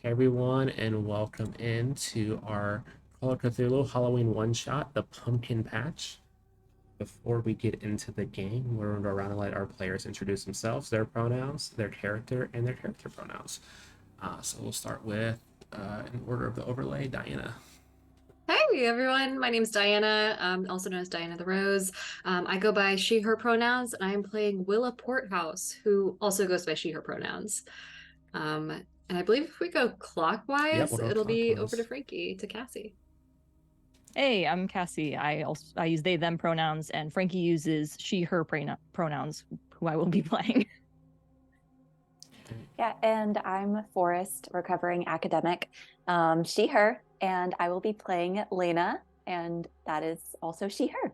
Hey everyone, and welcome into our Call of Cthulhu Halloween one-shot, the Pumpkin Patch. Before we get into the game, we're going to around and let our players introduce themselves, their pronouns, their character, and their character pronouns. So we'll start with, in order of the overlay, Diana. Hey everyone, my name's Diana, also known as Diana the Rose. I go by she, her pronouns, and I am playing Willa Porthouse, who also goes by she, her pronouns. Um, and I believe if we go Yep, clockwise, we'll go it'll be over to clockwise. Frankie, to Cassie. Hey, I'm Cassie. I use they them pronouns, and Frankie uses she her pronouns, who I will be playing. Yeah, and I'm Forrest, recovering academic, she, her, and I will be playing Lena, and that is also she, her.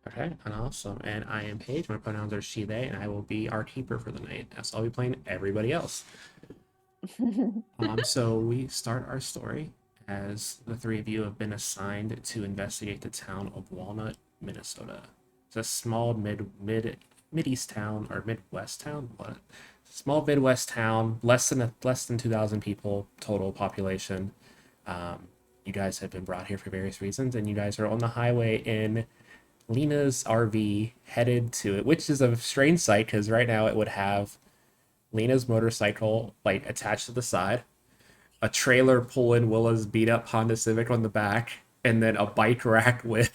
Okay, and awesome. And I am Paige. My pronouns are she, they, and I will be our keeper for the night. So I'll be playing everybody else. So we start our story as the three of you have been assigned to investigate the town of Walnut, Minnesota. It's a small mid-east town or midwest town. What? Small Midwest town, less than 2,000 people total population. You guys have been brought here for various reasons, and you guys are on the highway in Lena's RV headed to it, which is a strange sight because right now it would have Lena's motorcycle like attached to the side, a trailer pulling Willa's beat up Honda Civic on the back, and then a bike rack with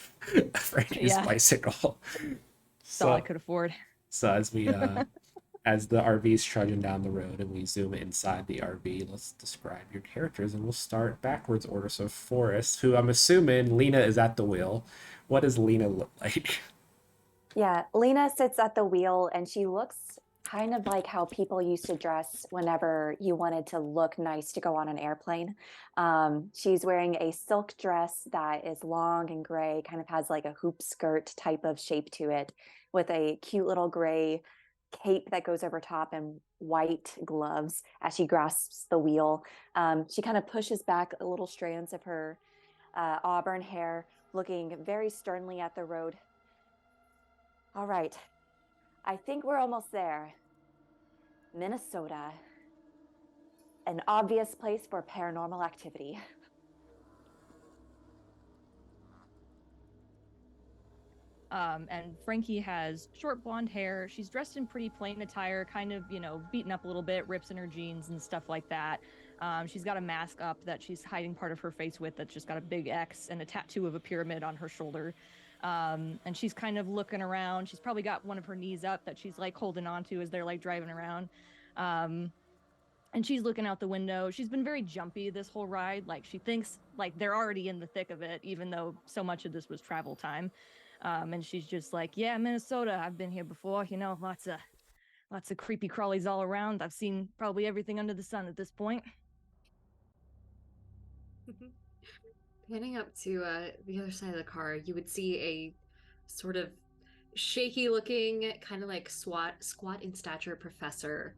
Frankie's Yeah, bicycle. that's all I So, could afford. so as the RV's trudging down the road and we zoom inside the RV, let's describe your characters and we'll start backwards order. So Forrest, who I'm assuming Lena is at the wheel. What does Lena look like? Yeah, Lena sits at the wheel and she looks kind of like how people used to dress whenever you wanted to look nice to go on an airplane. She's wearing a silk dress that is long and gray, kind of has like a hoop skirt type of shape to it, with a cute little gray cape that goes over top and white gloves as she grasps the wheel. She kind of pushes back a little strands of her auburn hair, looking very sternly at the road. All right, I think we're almost there. Minnesota, an obvious place for paranormal activity. And Frankie has short blonde hair. She's dressed in pretty plain attire, kind of, beaten up a little bit, rips in her jeans and stuff like that. She's got a mask up that she's hiding part of her face with that's just got a big X and a tattoo of a pyramid on her shoulder. And she's kind of looking around. She's probably got one of her knees up that she's like holding on to as they're like driving around. Um, and she's looking out the window. She's been very jumpy this whole ride. Like she thinks like they're already in the thick of it, even though so much of this was travel time. And she's just like, "Yeah, Minnesota. I've been here before. Lots of creepy crawlies all around. I've seen probably everything under the sun at this point." Panning up to the other side of the car, you would see a sort of shaky looking, kind of like squat in stature professor,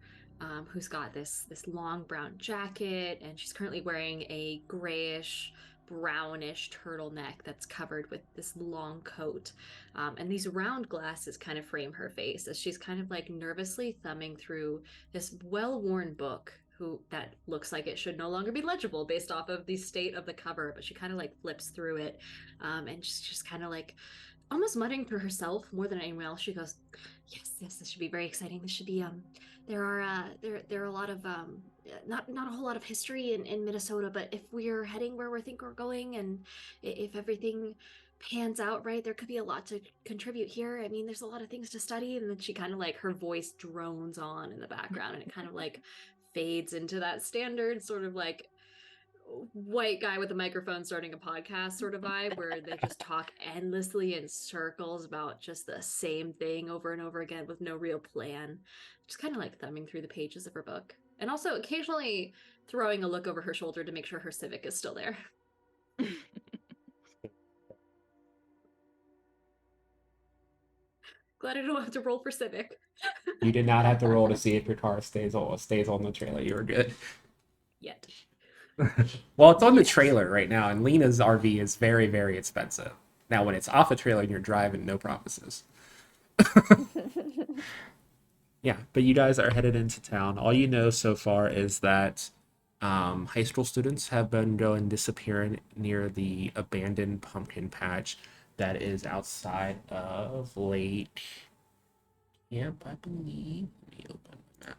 who's got this long brown jacket, and she's currently wearing a grayish brownish turtleneck that's covered with this long coat, and these round glasses kind of frame her face as she's kind of like nervously thumbing through this well-worn book who that looks like it should no longer be legible based off of the state of the cover, but she kind of like flips through it, and she's just kind of like almost muttering to herself more than anyone else. She goes, yes, this should be very exciting. This should be there are a lot of not a whole lot of history in Minnesota, but if we're heading where we think we're going, and if everything pans out right, there could be a lot to contribute here. I mean, there's a lot of things to study." And then she kind of like her voice drones on in the background, and it kind of like fades into that standard sort of like white guy with a microphone starting a podcast sort of vibe, where they just talk endlessly in circles about just the same thing over and over again with no real plan. Just kind of like thumbing through the pages of her book, and also occasionally throwing a look over her shoulder to make sure her civic is still there. Glad I don't have to roll for civic. You did not have to roll to see if your car stays on the trailer. You were good. Yet. Well, it's on the Yet. trailer right now, and Lena's RV is very, very expensive. Now, when it's off the trailer and you're driving, no promises. Yeah, but you guys are headed into town. All you know so far is that High school students have been going disappearing near the abandoned pumpkin patch that is outside of Lake Camp, I believe. Let me open the map.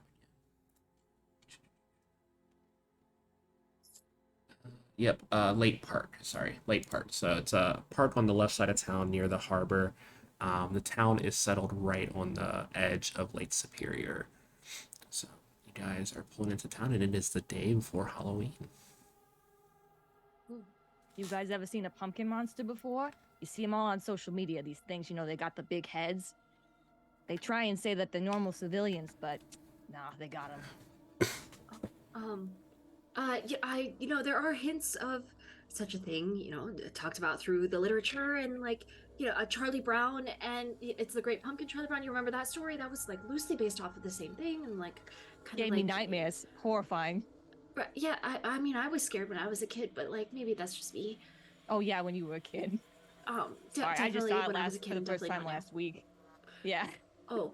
Yep, Lake Park. Sorry, Lake Park. So it's a park on the left side of town near the harbor. The town is settled right on the edge of Lake Superior. So you guys are pulling into town, and it is the day before Halloween. You guys ever seen a pumpkin monster before? You see them all on social media, these things, they got the big heads. They try and say that they're normal civilians, but nah, they got them. Um, yeah, there are hints of such a thing, talked about through the literature and like, Charlie Brown and it's the Great Pumpkin. Charlie Brown, you remember that story? That was like loosely based off of the same thing and like kind of Gave me nightmares. Horrifying. But yeah, I mean, I was scared when I was a kid, but like maybe that's just me. Oh yeah, when you were a kid. Sorry, I just Definitely saw it when I was a kid, for the and first definitely time not now. last week. Yeah. Oh,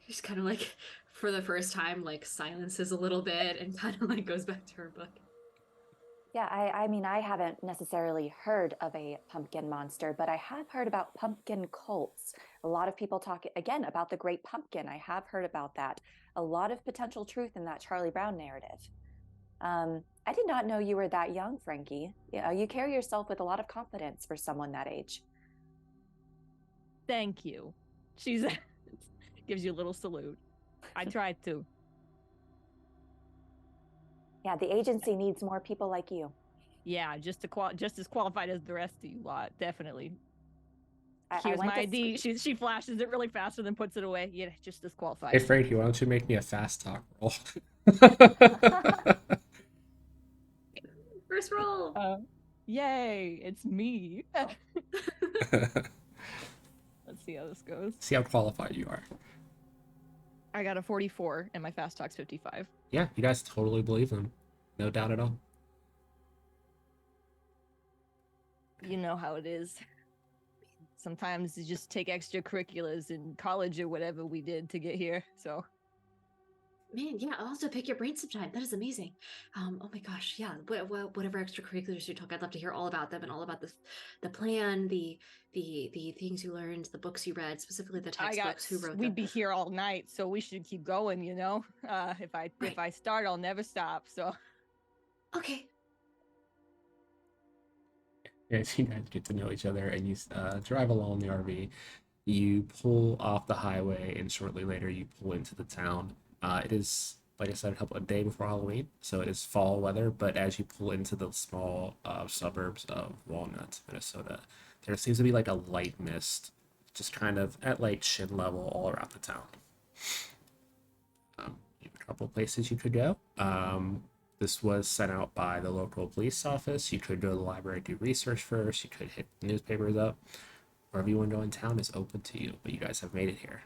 she's kind of like for the first time, like silences a little bit and kind of like goes back to her book. Yeah, I mean, I haven't necessarily heard of a pumpkin monster, but I have heard about pumpkin cults. A lot of people talk again about the Great Pumpkin. I have heard about that. A lot of potential truth in that Charlie Brown narrative. I did not know you were that young, Frankie. You carry yourself with a lot of confidence for someone that age. Thank you. She's gives you a little salute. I tried to. Yeah, the agency needs more people like you. Yeah, just as qualified as the rest of you lot, definitely. I Here's went my to ID. She flashes it really fast and then puts it away. Yeah, just as Hey qualified. Frankie, why don't you make me a fast talk roll? First roll. Yay! It's me. Let's see how this goes. See how qualified you are. I got a 44 and my fast talk's 55. Yeah, you guys totally believe them. No doubt at all. You know how it is. Sometimes you just take extracurriculars in college or whatever we did to get here. So, Man, yeah, I'll also pick your brain sometime. That is amazing. Oh my gosh, yeah. Whatever extracurriculars you took, I'd love to hear all about them and all about the plan, the things you learned, the books you read, specifically the textbooks. Who wrote we'd them? be here all night, so we should keep going. If I start, I'll never stop. So, Okay. As you guys get to know each other and you drive along the RV, you pull off the highway, and shortly later you pull into the town. It is, like I said, a day before Halloween, so it is fall weather. But as you pull into the small suburbs of Walnut, Minnesota, there seems to be like a light mist, just kind of at like shin level all around the town. You have a couple places you could go. This was sent out by the local police office. You could go to the library, do research first. You could hit newspapers up. Wherever you want to go in town is open to you, but you guys have made it here.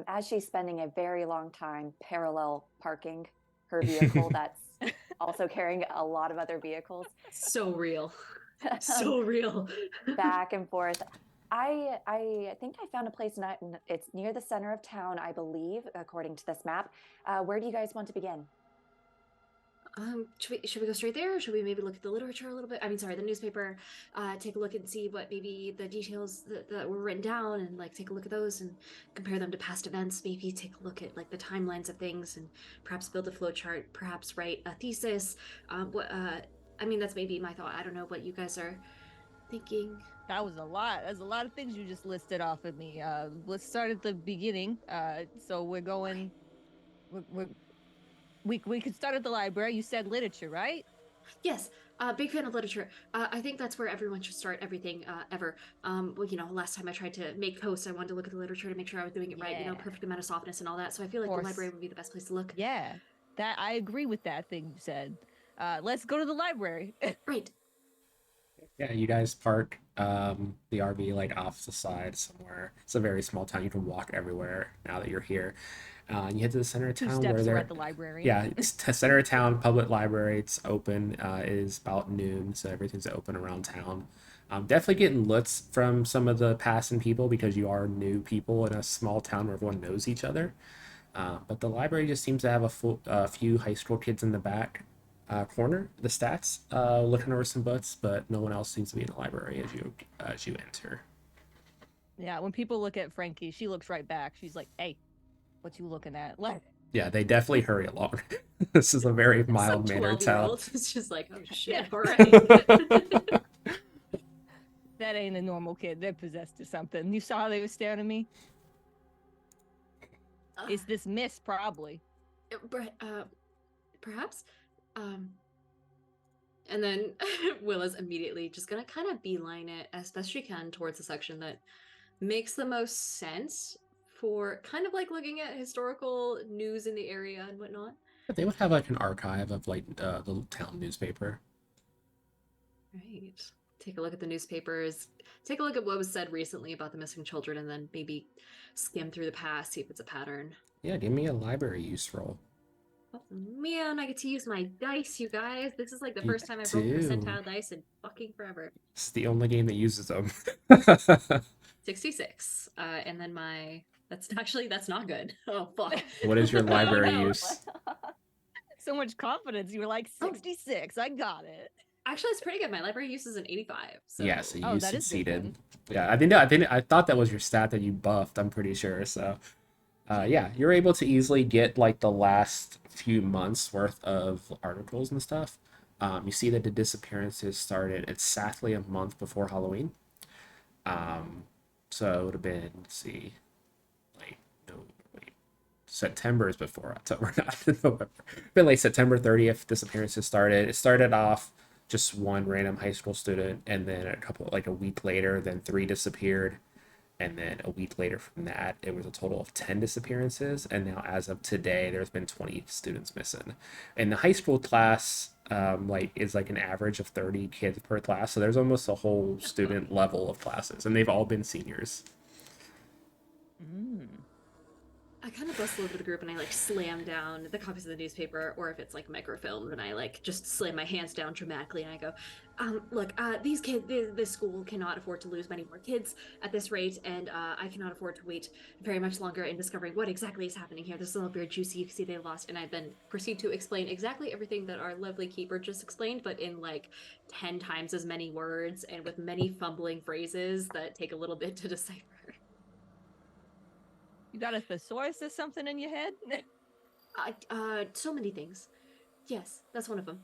As she's spending a very long time parallel parking her vehicle that's also carrying a lot of other vehicles. So real. So real. Back and forth. I think I found a place, it's near the center of town, I believe, according to this map. Where do you guys want to begin? Should we go straight there, or should we maybe look at the literature a little bit? I mean, sorry, the newspaper. Take a look and see what maybe the details that were written down, and like take a look at those and compare them to past events. Maybe take a look at like the timelines of things, and perhaps build a flow chart. Perhaps write a thesis. I mean, that's maybe my thought. I don't know what you guys are thinking. that was a lot. There's a lot of things you just listed off of me. Let's start at the beginning. So we're going. We could start at the library. You said literature, right? Yes, big fan of literature. I think that's where everyone should start everything ever. Well, last time I tried to make posts, I wanted to look at the literature to make sure I was doing it right. Yeah. Perfect amount of softness and all that. So I feel like the library would be the best place to look. Yeah, that I agree with that thing you said. Let's go to the library. Right. Yeah, you guys park the RV like off the side somewhere. It's a very small town. You can walk everywhere now that you're here. And you head to the center of Two town steps where we're there. at the library. Yeah, it's the center of town, public library. It's open. It is about noon, so everything's open around town. Definitely getting looks from some of the passing people because you are new people in a small town where everyone knows each other. But the library just seems to have a few high school kids in the back corner, the stats, looking over some books, but no one else seems to be in the library as you enter. Yeah, when people look at Frankie, she looks right back. She's like, "Hey, what you looking at?" Like, Yeah, they definitely hurry along. This is a very Some mild mannered town. 12-year-old is just like, oh yeah, shit, all right. that ain't a normal kid. They're possessed or something. You saw how they were staring at me? It's this miss, probably. Uh, perhaps. Um, and then Willa's immediately just gonna kind of beeline it as best she can towards the section that makes the most sense for kind of like looking at historical news in the area and whatnot. They would have like an archive of like the town newspaper. Right. Take a look at the newspapers. Take a look at what was said recently about the missing children, and then maybe skim through the past, see if it's a pattern. Yeah, give me a library use roll. Oh, man, I get to use my dice, you guys. This is like the You first time I've rolled do. percentile dice in fucking forever. It's the only game that uses them. 66. And then that's not good. Oh fuck. What is your Oh, library no. use? So much confidence. You were like 66. I got it. Actually, it's pretty good. My library use is an 85. So Yeah, so Oh, you that is good succeeded. then. Yeah, I thought that was your stat that you buffed. I'm pretty sure. So, yeah, you're able to easily get like the last few months worth of articles and stuff. You see that the disappearances started exactly a month before Halloween. Um, so it would have been, let's see, like no, wait, September is before October, not November. Been like September 30th, disappearances started. It started off just one random high school student, and then like a week later, then three disappeared, and then a week later from that, it was a total of 10 disappearances. And now, as of today, there's been 20 students missing. And the high school class, like, is like an average of 30 kids per class. So there's almost a whole student level of classes, and they've all been seniors. Mm. I kind of bustle over the group and I like slam down the copies of the newspaper, or if it's like microfilm, then I like just slam my hands down dramatically and I go, look, these kids, this school cannot afford to lose many more kids at this rate, and I cannot afford to wait very much longer in discovering what exactly is happening here. This is all very juicy. You can see they lost, and I then proceed to explain exactly everything that our lovely keeper just explained, but in like 10 times as many words and with many fumbling phrases that take a little bit to decipher. You got a thesaurus or something in your head? So many things. Yes, that's one of them.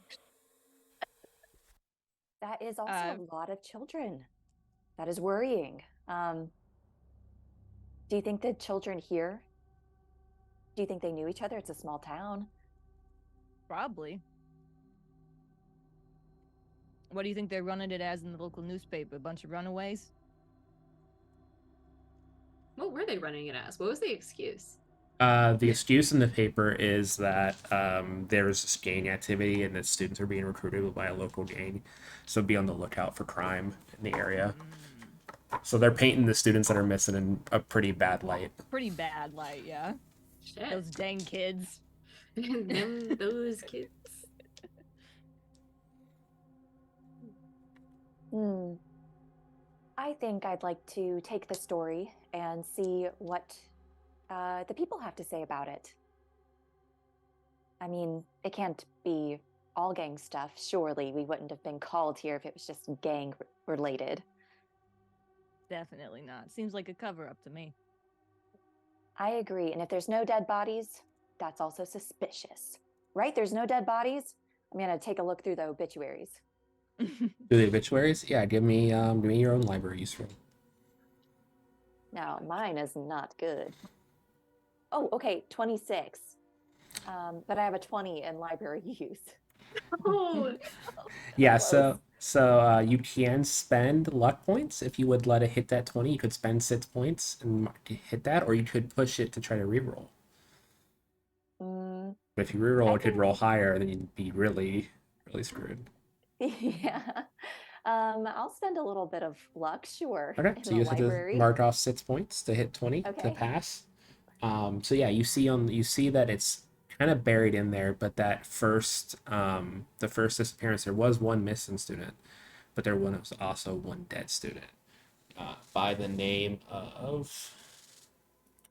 That is also a lot of children. That is worrying. Do you think the children here, do you think they knew each other? It's a small town. Probably. What do you think they're running it as in the local newspaper? A bunch of runaways? What were they running it as? What was the excuse? The excuse in the paper is that there's this gang activity and that students are being recruited by a local gang. So be on the lookout for crime in the area. So they're painting the students that are missing in a pretty bad light. Pretty bad light, yeah. Shit. Those dang kids. Those kids. I think I'd like to take the story and see what the people have to say about it. I mean, it can't be all gang stuff. Surely we wouldn't have been called here if it was just gang related. Definitely not. Seems like a cover up to me. I agree. And if there's no dead bodies, that's also suspicious. Right? There's no dead bodies? I'm going to take a look through the obituaries. Do the obituaries? Yeah, give me your own library use roll. Now, mine is not good. Oh, okay, 26. But I have a 20 in library use. Oh, Yeah, Close. so you can spend luck points if you would let it hit that 20. You could spend 6 points and hit that, or you could push it to try to reroll. But if you reroll, it could roll higher, then you'd be really, really screwed. Yeah. I'll spend a little bit of luck, sure. Okay, In so the you have to library. mark off 6 points to hit 20 to Okay. pass. So yeah, you see that it's kind of buried in there, but that the first disappearance, there was one missing student, but there was also one dead student by the name of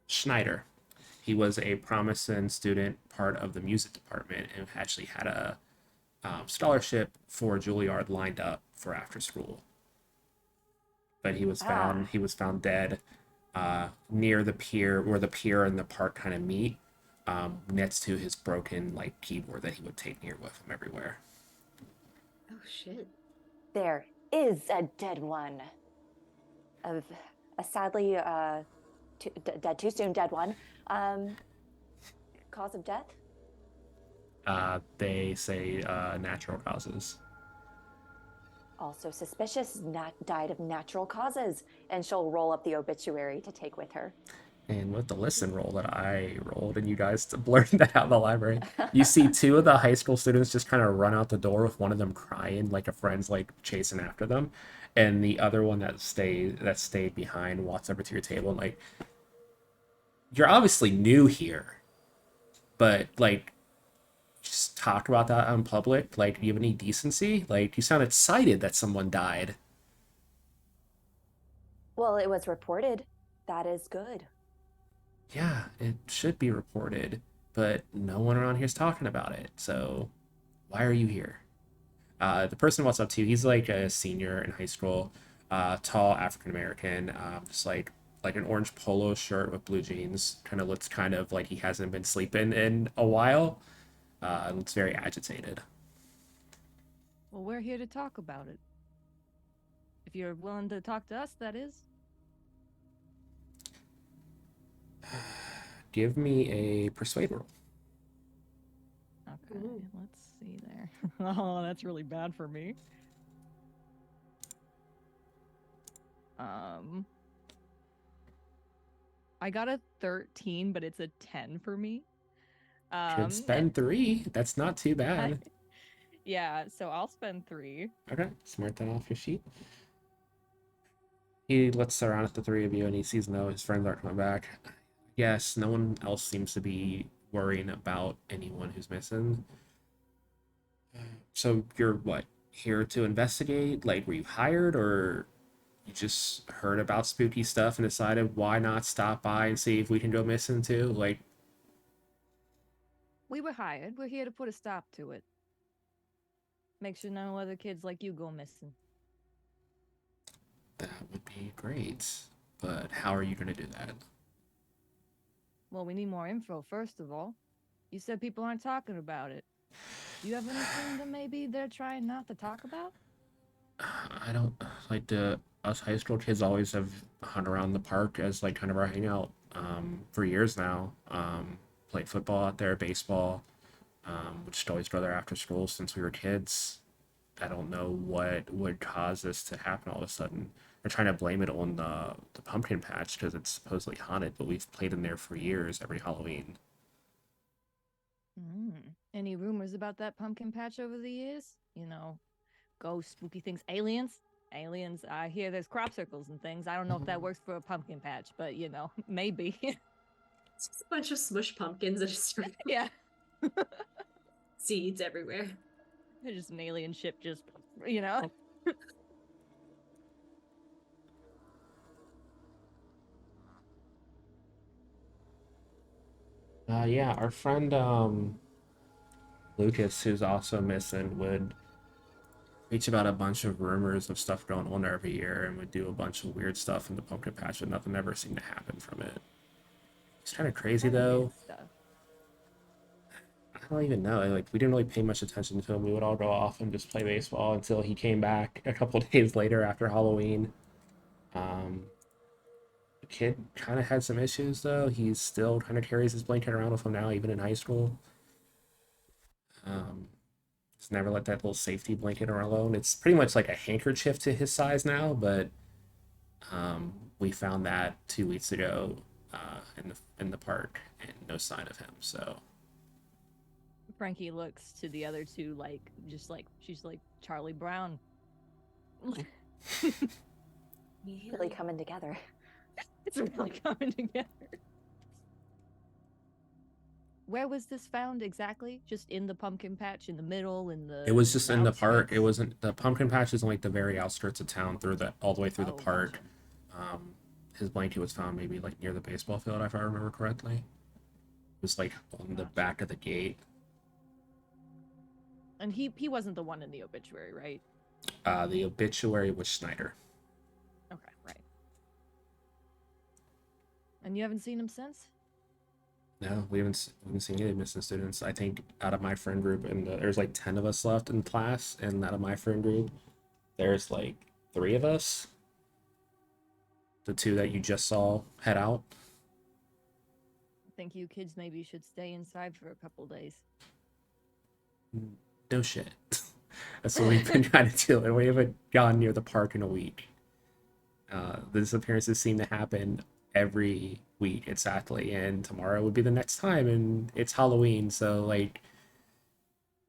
Schneider. He was a promising student, part of the music department, and actually had a scholarship for Juilliard lined up for after school. But Ah, he was found dead near the pier, where the pier and the park kind of meet, next to his broken like keyboard that he would take near with him everywhere. Oh shit. there is a dead one. Of a sadly dead too soon dead one. Um, cause of death? They say natural causes. Also suspicious, not died of natural causes. And she'll roll up the obituary to take with her. And with the listen roll that I rolled, and you guys blurted that out in the library, you see two of the high school students just kind of run out the door with one of them crying, like a friend's like chasing after them, and the other one that stayed behind walks over to your table and like, you're obviously new here, but like, just talk about that in public. Like, do you have any decency? Like, you sound excited that someone died. Well, it was reported. That is good. Yeah, it should be reported, but no one around here is talking about it. So, why are you here? The person walks up to you. He's like a senior in high school, tall African American, just like an orange polo shirt with blue jeans. Kind of looks kind of like he hasn't been sleeping in a while. Looks very agitated. Well, we're here to talk about it. If you're willing to talk to us, that is. Give me a persuade roll. Okay, Ooh. let's see there. Oh, that's really bad for me. I got a 13, but it's a 10 for me. Could spend 3. That's not too bad. Yeah, so I'll spend 3. Okay, smart that off your sheet. He looks around at the three of you and he sees no, his friends aren't coming back. Yes, no one else seems to be worrying about anyone who's missing. So you're what, here to investigate? Like, were you hired or you just heard about spooky stuff and decided why not stop by and see if we can go missing too? Like, We were hired. We're here to put a stop to it. Make sure no other kids like you go missing. that would be great. But how are you going to do that? Well, we need more info, first of all. You said people aren't talking about it. Do you have anything that maybe they're trying not to talk about? I don't like the us high school kids always have hung around the park as like kind of our hangout for years now. Played football out there, baseball. We just always go there after school since we were kids. I don't know what would cause this to happen all of a sudden. They're trying to blame it on the pumpkin patch because it's supposedly haunted, but we've played in there for years every Halloween. Any rumors about that pumpkin patch over the years? You know, ghosts, spooky things, aliens? Aliens, I hear there's crop circles and things. I don't know if that works for a pumpkin patch, but you know, maybe. It's just a bunch of smush pumpkins that just Yeah. seeds everywhere. They're just an alien ship, just, you know. Yeah, our friend Lucas, who's also missing, would reach about a bunch of rumors of stuff going on every year and would do a bunch of weird stuff in the pumpkin patch, but nothing ever seemed to happen from it. It's kind of crazy Kinda weird though. stuff. I don't even know. Like, we didn't really pay much attention to him. We would all go off and just play baseball until he came back a couple days later after Halloween. Um, the kid kind of had some issues though. He still kind of carries his blanket around with him now, even in high school. Um, he's never let that little safety blanket alone. It's pretty much like a handkerchief to his size now, but we found that 2 weeks ago in the park, and no sign of him. So Frankie looks to the other two like, just like, she's like, Charlie Brown. Really coming together. It's really coming together. Where was this found exactly? Just in the pumpkin patch, in the middle, in the. it was just in the park. It outskirts? wasn't the pumpkin patch is on like the very outskirts of town, through the all the way through the Oh, park. gotcha. His blanket was found maybe like near the baseball field, if I remember correctly. was like on the Gotcha. back of the gate. And he wasn't the one in the obituary, right? The obituary was Schneider. Okay, right. And you haven't seen him since? No, we haven't seen any missing students. I think out of my friend group, and there's like 10 of us left in class, and out of my friend group, there's like 3 of us. The 2 that you just saw head out. I think you kids maybe should stay inside for a couple days. No shit. That's what we've been trying to do, and we haven't gone near the park in a week. The disappearances seem to happen every week exactly, and tomorrow would be the next time, and it's Halloween, so like,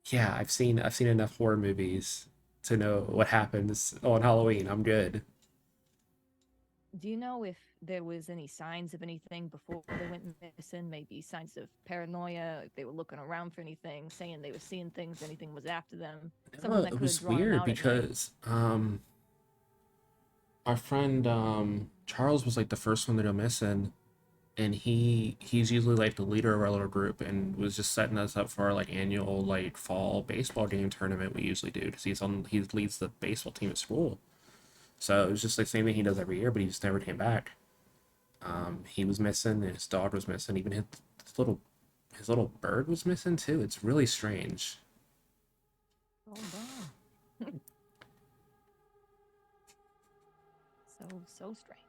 yeah, I've seen enough horror movies to know what happens on Halloween. I'm good. Do you know if there was any signs of anything before they went missing? Maybe signs of paranoia, if they were looking around for anything, saying they were seeing things, anything was after them, something that It could have was drawn them weird out at night. because our friend Charles was like the first one to go missing, and he's usually like the leader of our little group, and was just setting us up for our like annual like fall baseball game tournament we usually do, because he leads the baseball team at school. So it was just like the same thing he does every year, but he just never came back. He was missing, and his dog was missing, even his little his little bird was missing too. It's really strange. Oh, wow. So strange.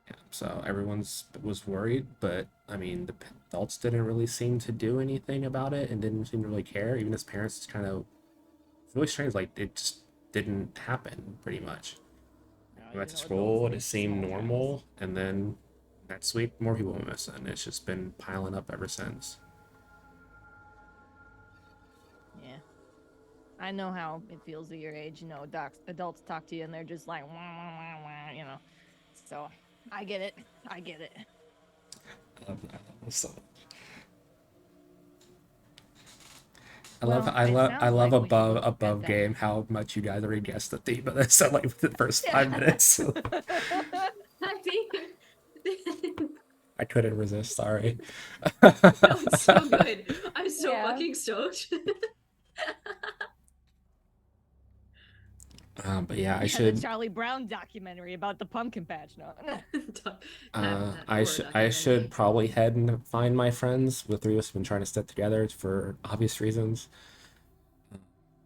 Yeah, so everyone's was worried, but I mean, the adults didn't really seem to do anything about it and didn't seem to really care. Even his parents just kind of, it's really strange. Like it just didn't happen pretty much. We went to Adults school and it like seemed small towns. normal, and then next week more people went missing. It's just been piling up ever since. Yeah. I know how it feels at your age. Adults talk to you and they're just like, wah, wah, wah, wah. So I get it. I get it. I love this so much. Well, it I sounds love like we should go to bed above then. game how much you guys already guessed the theme of this. So like within the first 5 minutes, I think I couldn't resist. Sorry. that was so good. I'm so Yeah. fucking stoked. But yeah, I The should. Charlie Brown documentary about the pumpkin patch. No. That I horror should documentary. probably head and find my friends. The 3 of us have been trying to stick together for obvious reasons.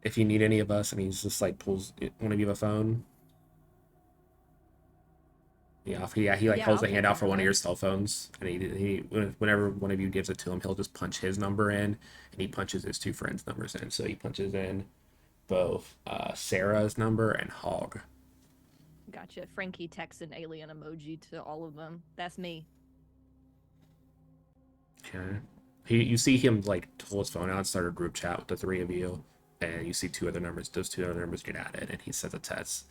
If you need any of us, and he's just like pulls one of you have a phone. Yeah, he like Yeah, holds I'll a hand take out for one of one of your those. cell phones, and whenever one of you gives it to him, he'll just punch his number in, and he punches his 2 friends' numbers in. So he punches in both Sarah's number and Hog. Gotcha. Frankie texts an alien emoji to all of them. That's me. Okay. You see him like pull his phone out and start a group chat with the 3 of you, and you see 2 other numbers. Those 2 other numbers get added, and he sends a test.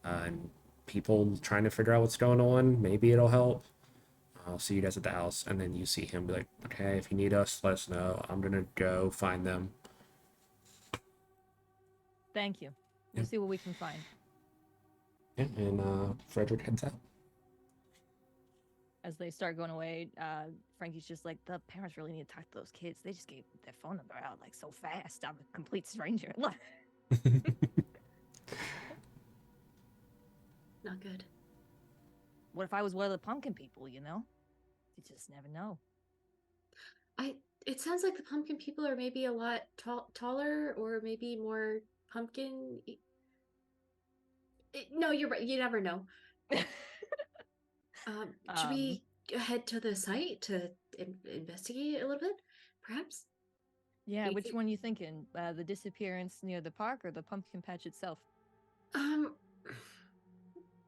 And people trying to figure out what's going on. Maybe it'll help. I'll see you guys at the house, and then you see him be like, "Okay, if you need us, let us know. I'm gonna go find them." Thank you. We'll Yeah. see what we can find. Yeah, and Frederick heads out. As they start going away, Frankie's just like, the parents really need to talk to those kids. They just gave their phone number out like so fast. I'm a complete stranger. Not good. What if I was one of the pumpkin people, You just never know. It sounds like the pumpkin people are maybe a lot taller, or maybe more pumpkin. No, you're right. You never know. Should we head to the site to investigate a little bit, perhaps? Yeah, You which think- one you thinking? The disappearance near the park or the pumpkin patch itself?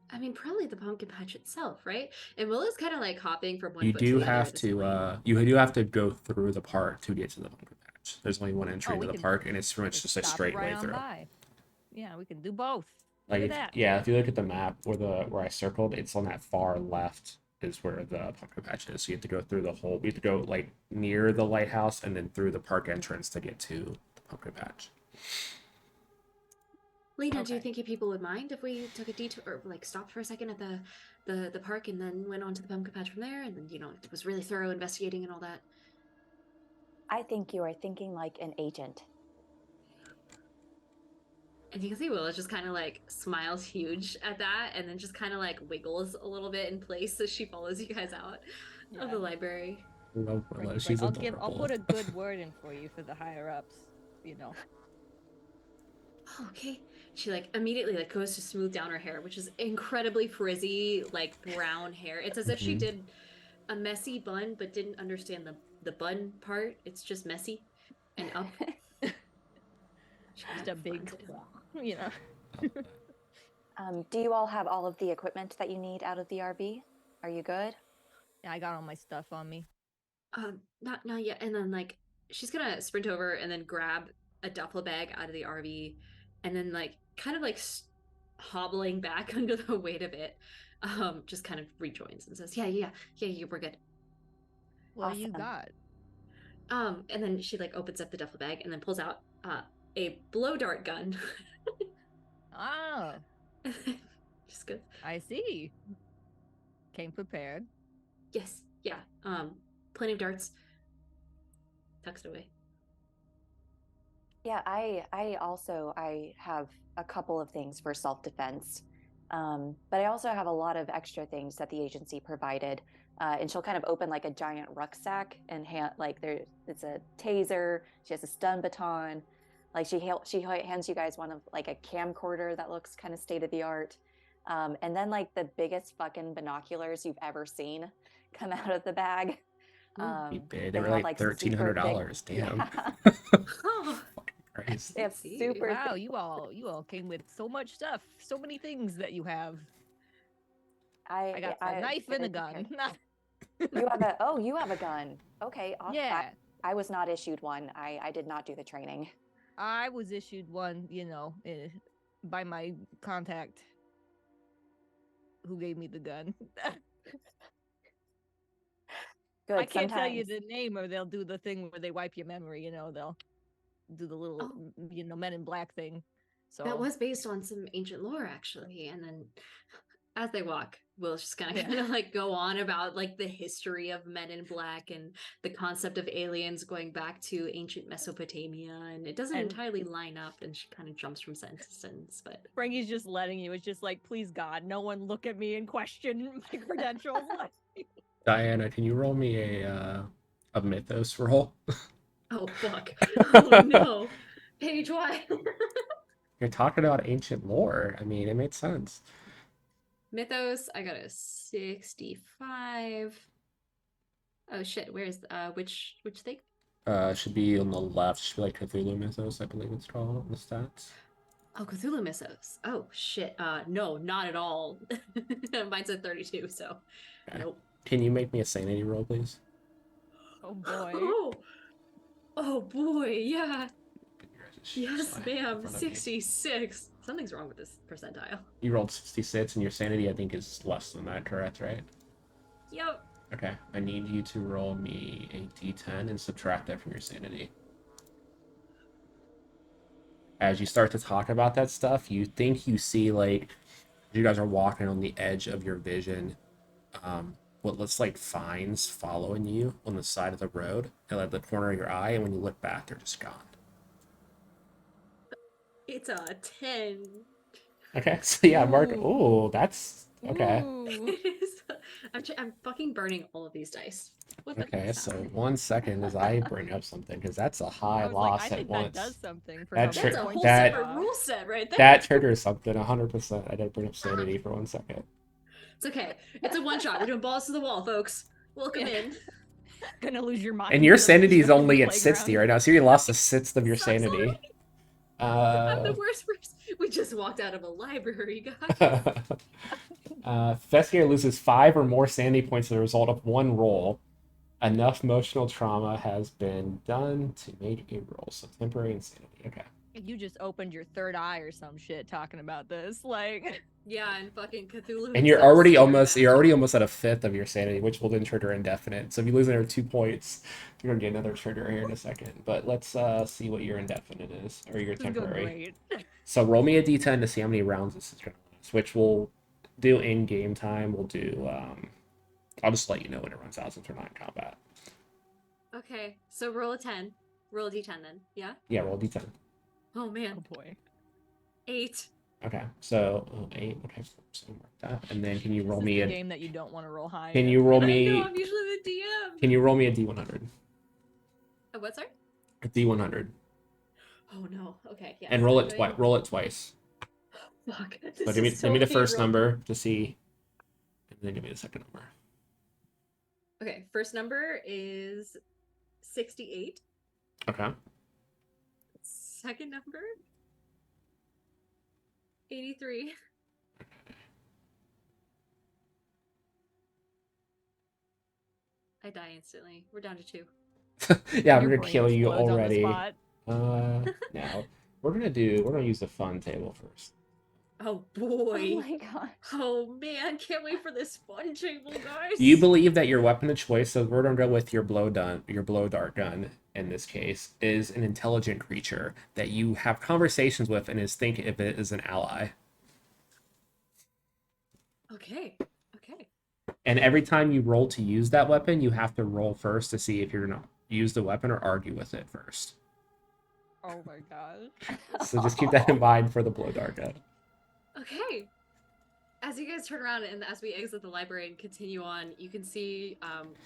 I mean, probably the pumpkin patch itself, right? And Willa's kind of like hopping from one You foot to do the other have at this to point. you do have to go through the park to get to the pumpkin patch. There's only one entry Oh, into we the can park, and it's pretty much just a stop straight right way on through. by. Yeah, we can do both. Like, Look at that. yeah, if you look at the map where I circled, it's on that far left is where the pumpkin patch is. So you have to go through the whole. You have to go like near the lighthouse and then through the park entrance to get to the pumpkin patch. Lena, do you Okay. think if people would mind if we took a detour or like stopped for a second at the park and then went on to the pumpkin patch from there and then it was really thorough investigating and all that? I think you are thinking like an agent. And you can see Willow just kind of like smiles huge at that and then just kind of like wiggles a little bit in place as she follows you guys out of the Yeah. library. Love Willow. Frankie's She's like, I'll adorable. put a good word in for you for the higher ups, you know. Oh, okay. She like immediately like goes to smooth down her hair, which is incredibly frizzy, like brown hair. It's as if she Mhm. did a messy bun but didn't understand the bun part. It's just messy and up. She kind Just of a big, buns it up. you know. Do you all have all of the equipment that you need out of the RV? Are you good? Yeah, I got all my stuff on me. Not yet. And then like she's gonna sprint over and then grab a duffel bag out of the RV, and then like kind of like hobbling back under the weight of it, just kind of rejoins and says, "Yeah, we're good." What do you Awesome. got? And then she like opens up the duffel bag and then pulls out a blow dart gun. Oh, Just good. I see. Came prepared. Yes, yeah. Plenty of darts tucked away. Yeah, I have a couple of things for self-defense. But I also have a lot of extra things that the agency provided. And she'll kind of open like a giant rucksack and it's a taser. She has a stun baton. Like she hands you guys one of like a camcorder that looks kind of state of the art. And then like the biggest fucking binoculars you've ever seen come out of the bag. They They were have like like super big, $1,300. Damn. yeah. Oh, Christ. They have let's see. super Wow, thick. you all came with so much stuff, so many things that you have. I got a knife and a gun. Okay. You have a gun. Okay. Yeah, I was not issued one. I did not do the training. I was issued one, by my contact who gave me the gun. Good. I can't tell you Sometimes. the name or they'll do the thing where they wipe your memory, they'll do the little, Oh, Men in Black thing. that So, was based on some ancient lore, actually. And then as they walk, Will's just gonna yeah. kind of like go on about like the history of Men in Black and the concept of aliens going back to ancient Mesopotamia, and it doesn't And entirely line up. And she kind of jumps from sentence to sentence, but Frankie's just letting you. It's just like, please God, no one look at me and question my credentials. Diana, can you roll me a mythos roll? oh fuck, oh no, page why? You're talking about ancient lore. I mean, it made sense. Mythos, I got a 65. Oh shit, where's which thing? Should be on the left. Should be like Cthulhu Mythos, I believe it's called in the stats. Oh, Cthulhu Mythos. Oh shit. No, not at all. Mine's a 32, so Okay. nope. Can you make me a sanity roll, please? Oh boy. Oh boy, yeah. Yes, Slide in ma'am. front of me. 66. Something's wrong with this percentile. You rolled 66, and your sanity, I think, is less than that, correct, right? Yep. Okay, I need you to roll me a d10 and subtract that from your sanity. As you start to talk about that stuff, you think you see, like, you guys are walking on the edge of your vision, what looks like vines following you on the side of the road and at the corner of your eye, and when you look back, they're just gone. It's a 10. Okay, so yeah, Mark. Ooh. Oh, that's okay. Ooh. I'm fucking burning all of these dice. What the Okay, fuck's so happening? 1 second as I bring up something because that's a high I was like, loss I at think that does once. something for That how That's many a points whole you that separate lost. rule set right there. that triggers something 100%. I didn't bring up sanity for 1 second. It's okay. It's a one shot. We're doing balls to the wall, folks. Welcome Yeah. in. Gonna lose your mind. And your Gonna lose sanity is your only at playground. 60 right now, so you lost a sixth of your Sucks already. sanity. I'm the worst person. We just walked out of a library, guys. Fessier loses 5 or more sanity points as a result of one roll. Enough emotional trauma has been done to make a roll, so temporary insanity. Okay. You just opened your third eye or some shit talking about this. Like, Yeah, and fucking Cthulhu And you're himself already staring almost at you're me. already almost at a fifth of your sanity, which will then trigger indefinite. So if you lose another 2 points, you're gonna get another trigger here in a second. But let's see what your indefinite is or your this is going temporary. great. So roll me a d10 to see how many rounds this is gonna last, which we'll do in game time. We'll do. I'll just let you know when it runs out since we're not in combat. Okay, so roll a 10. Roll a d10 then. Yeah? Yeah, roll a d10. Oh Oh man. boy. 8. Okay, so 8. Okay, so mark that, and then can you roll This is me the a? game that you don't want to roll high Can in. you roll I know, me? I'm usually the DM. Can you roll me a d100? Oh, what, sorry? A d100, Oh no. Okay, yes. and roll I'm it going... twice. Roll it twice. Fuck. So This give me is so the many first rolls. number to see, and then give me the second number. Okay, first number is 68. Okay. Second number 83. I die instantly. We're down to 2. Yeah, I'm Your gonna brain kill you explodes on the already. spot. Now we're gonna use the fun table first. Oh Oh boy. my gosh. Oh man, can't wait for this fun table, guys. Do you believe that your weapon of choice, so we're gonna go with your your blow dart gun in this case, is an intelligent creature that you have conversations with and is think of it as an ally? Okay. Okay. And every time you roll to use that weapon, you have to roll first to see if you're gonna use the weapon or argue with it first. Oh my god. So just keep that in mind for the blow dart gun. Okay. As you guys turn around and as we exit the library and continue on, you can see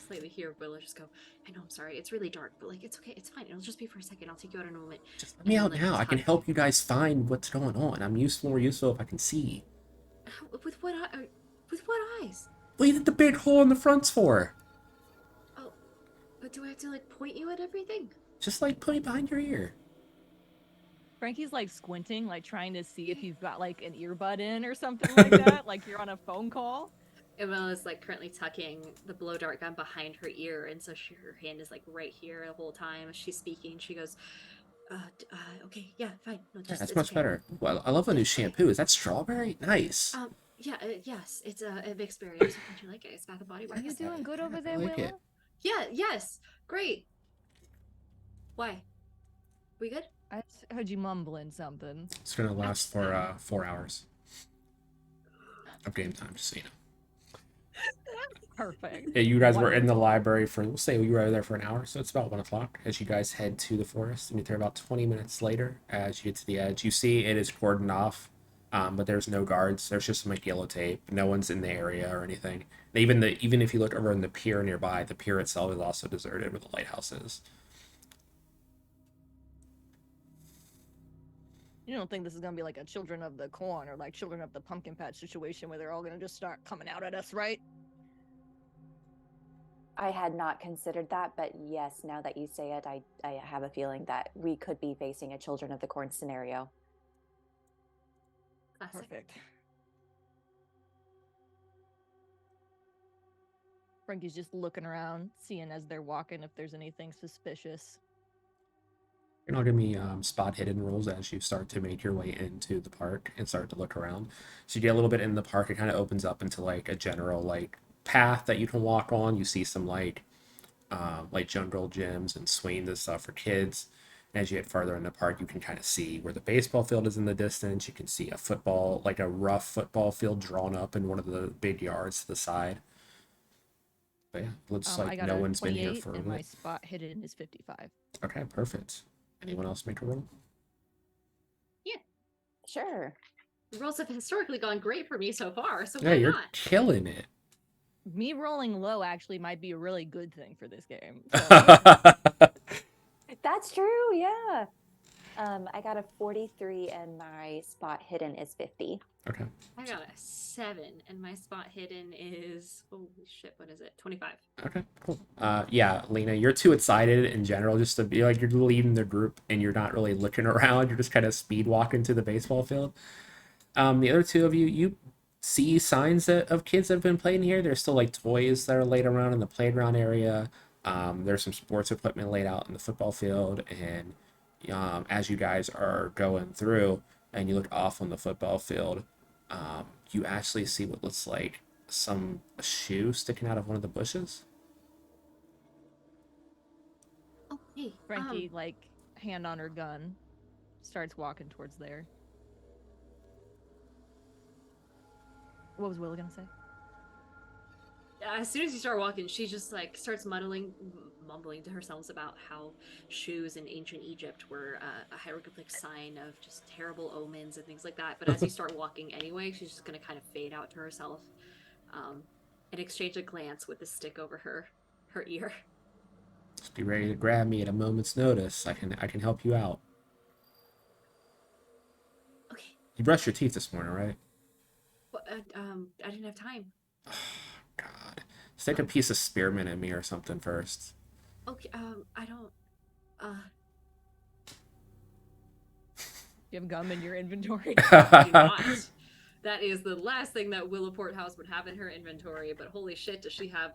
slightly hear Willow just go, I know, I'm sorry, it's really dark, but like it's okay, it's fine. It'll just be for a second. I'll take you out in a moment. Just let me And out then, now. like, I can tuck- help you guys find what's going on. I'm more useful if I can see. With what with what eyes? What do you think the big hole in the front's for? Oh, but do I have to like point you at everything? Just like put it behind your ear. Frankie's like squinting, like trying to see if you've got like an earbud in or something like that, like you're on a phone call. Emma is like currently tucking the blow dart gun behind her ear, and so her hand is like right here the whole time as she's speaking. She goes, okay, yeah, fine. No, Yeah, just that's it's much okay. better. Well, I love the new Yes, okay. shampoo. Is that strawberry? Nice. Yeah, yes, it's a mixed berry. Don't you like it? It's Bath and Body Are Works. you doing good over I there, like Willow? it. Yeah, yes, great. Why? We good? I heard you mumbling something. It's gonna last for 4 hours of game time, just so you know. Perfect. Yeah, you guys were in the Wonderful. library for, we'll say you were there for an hour, so it's about 1 o'clock as you guys head to the forest. And you're there about 20 minutes later. As you get to the edge, you see it is cordoned off, but there's no guards. There's just some like yellow tape. No one's in the area or anything. Even if you look over in the pier nearby, the pier itself is also deserted where the lighthouse is. You don't think this is gonna be like a Children of the Corn or like Children of the Pumpkin Patch situation where they're all gonna just start coming out at us, right? I had not considered that, but yes, now that you say it, I have a feeling that we could be facing a Children of the Corn scenario. Classic. Perfect. Frankie's just looking around, seeing as they're walking if there's anything suspicious. You're not gonna be spot hidden rules as you start to make your way into the park and start to look around. So you get a little bit in the park. It kind of opens up into like a general like path that you can walk on. You see some like jungle gyms and swings and stuff for kids. And as you get farther in the park, you can kind of see where the baseball field is in the distance. You can see a football, like a rough football field drawn up in one of the big yards to the side. But yeah, looks I like got no a one's been here 28 for a and my bit. spot hidden is 55. Okay, perfect. Anyone else make a roll? Sure. The rolls have historically gone great for me so far, so Yeah, why you're not? killing it. Me rolling low actually might be a really good thing for this game. So. That's true, yeah. I got a 43 and my spot hidden is 50. Okay. I got a 7 and my spot hidden is holy shit, what is it? 25. Okay, cool. Yeah, Lena, you're too excited in general just to be like you're leading the group and you're not really looking around. You're just kind of speed walking to the baseball field. The other two of you, you see signs of kids that have been playing here. There's still like toys that are laid around in the playground area. There's some sports equipment laid out in the football field, and as you guys are going through and you look off on the football field, you actually see what looks like some shoe sticking out of one of the bushes. Oh, hey, Frankie, like, hand on her gun, starts walking towards there. What was Will gonna say? as soon as you start walking, she just like starts mumbling to herself about how shoes in ancient Egypt were a hieroglyphic sign of just terrible omens and things like that. But as you start walking anyway, she's just gonna kind of fade out to herself, um, and exchange a glance with the stick over her ear. Just be ready to grab me at a moment's notice. I can help you out. Okay, You brushed your teeth this morning, right? well, I didn't have time. God. Stick a piece of spearmint in me or something first. Okay, I don't. You have gum in your inventory. I do not. That is the last thing that Willowport House would have in her inventory, but holy shit, does she have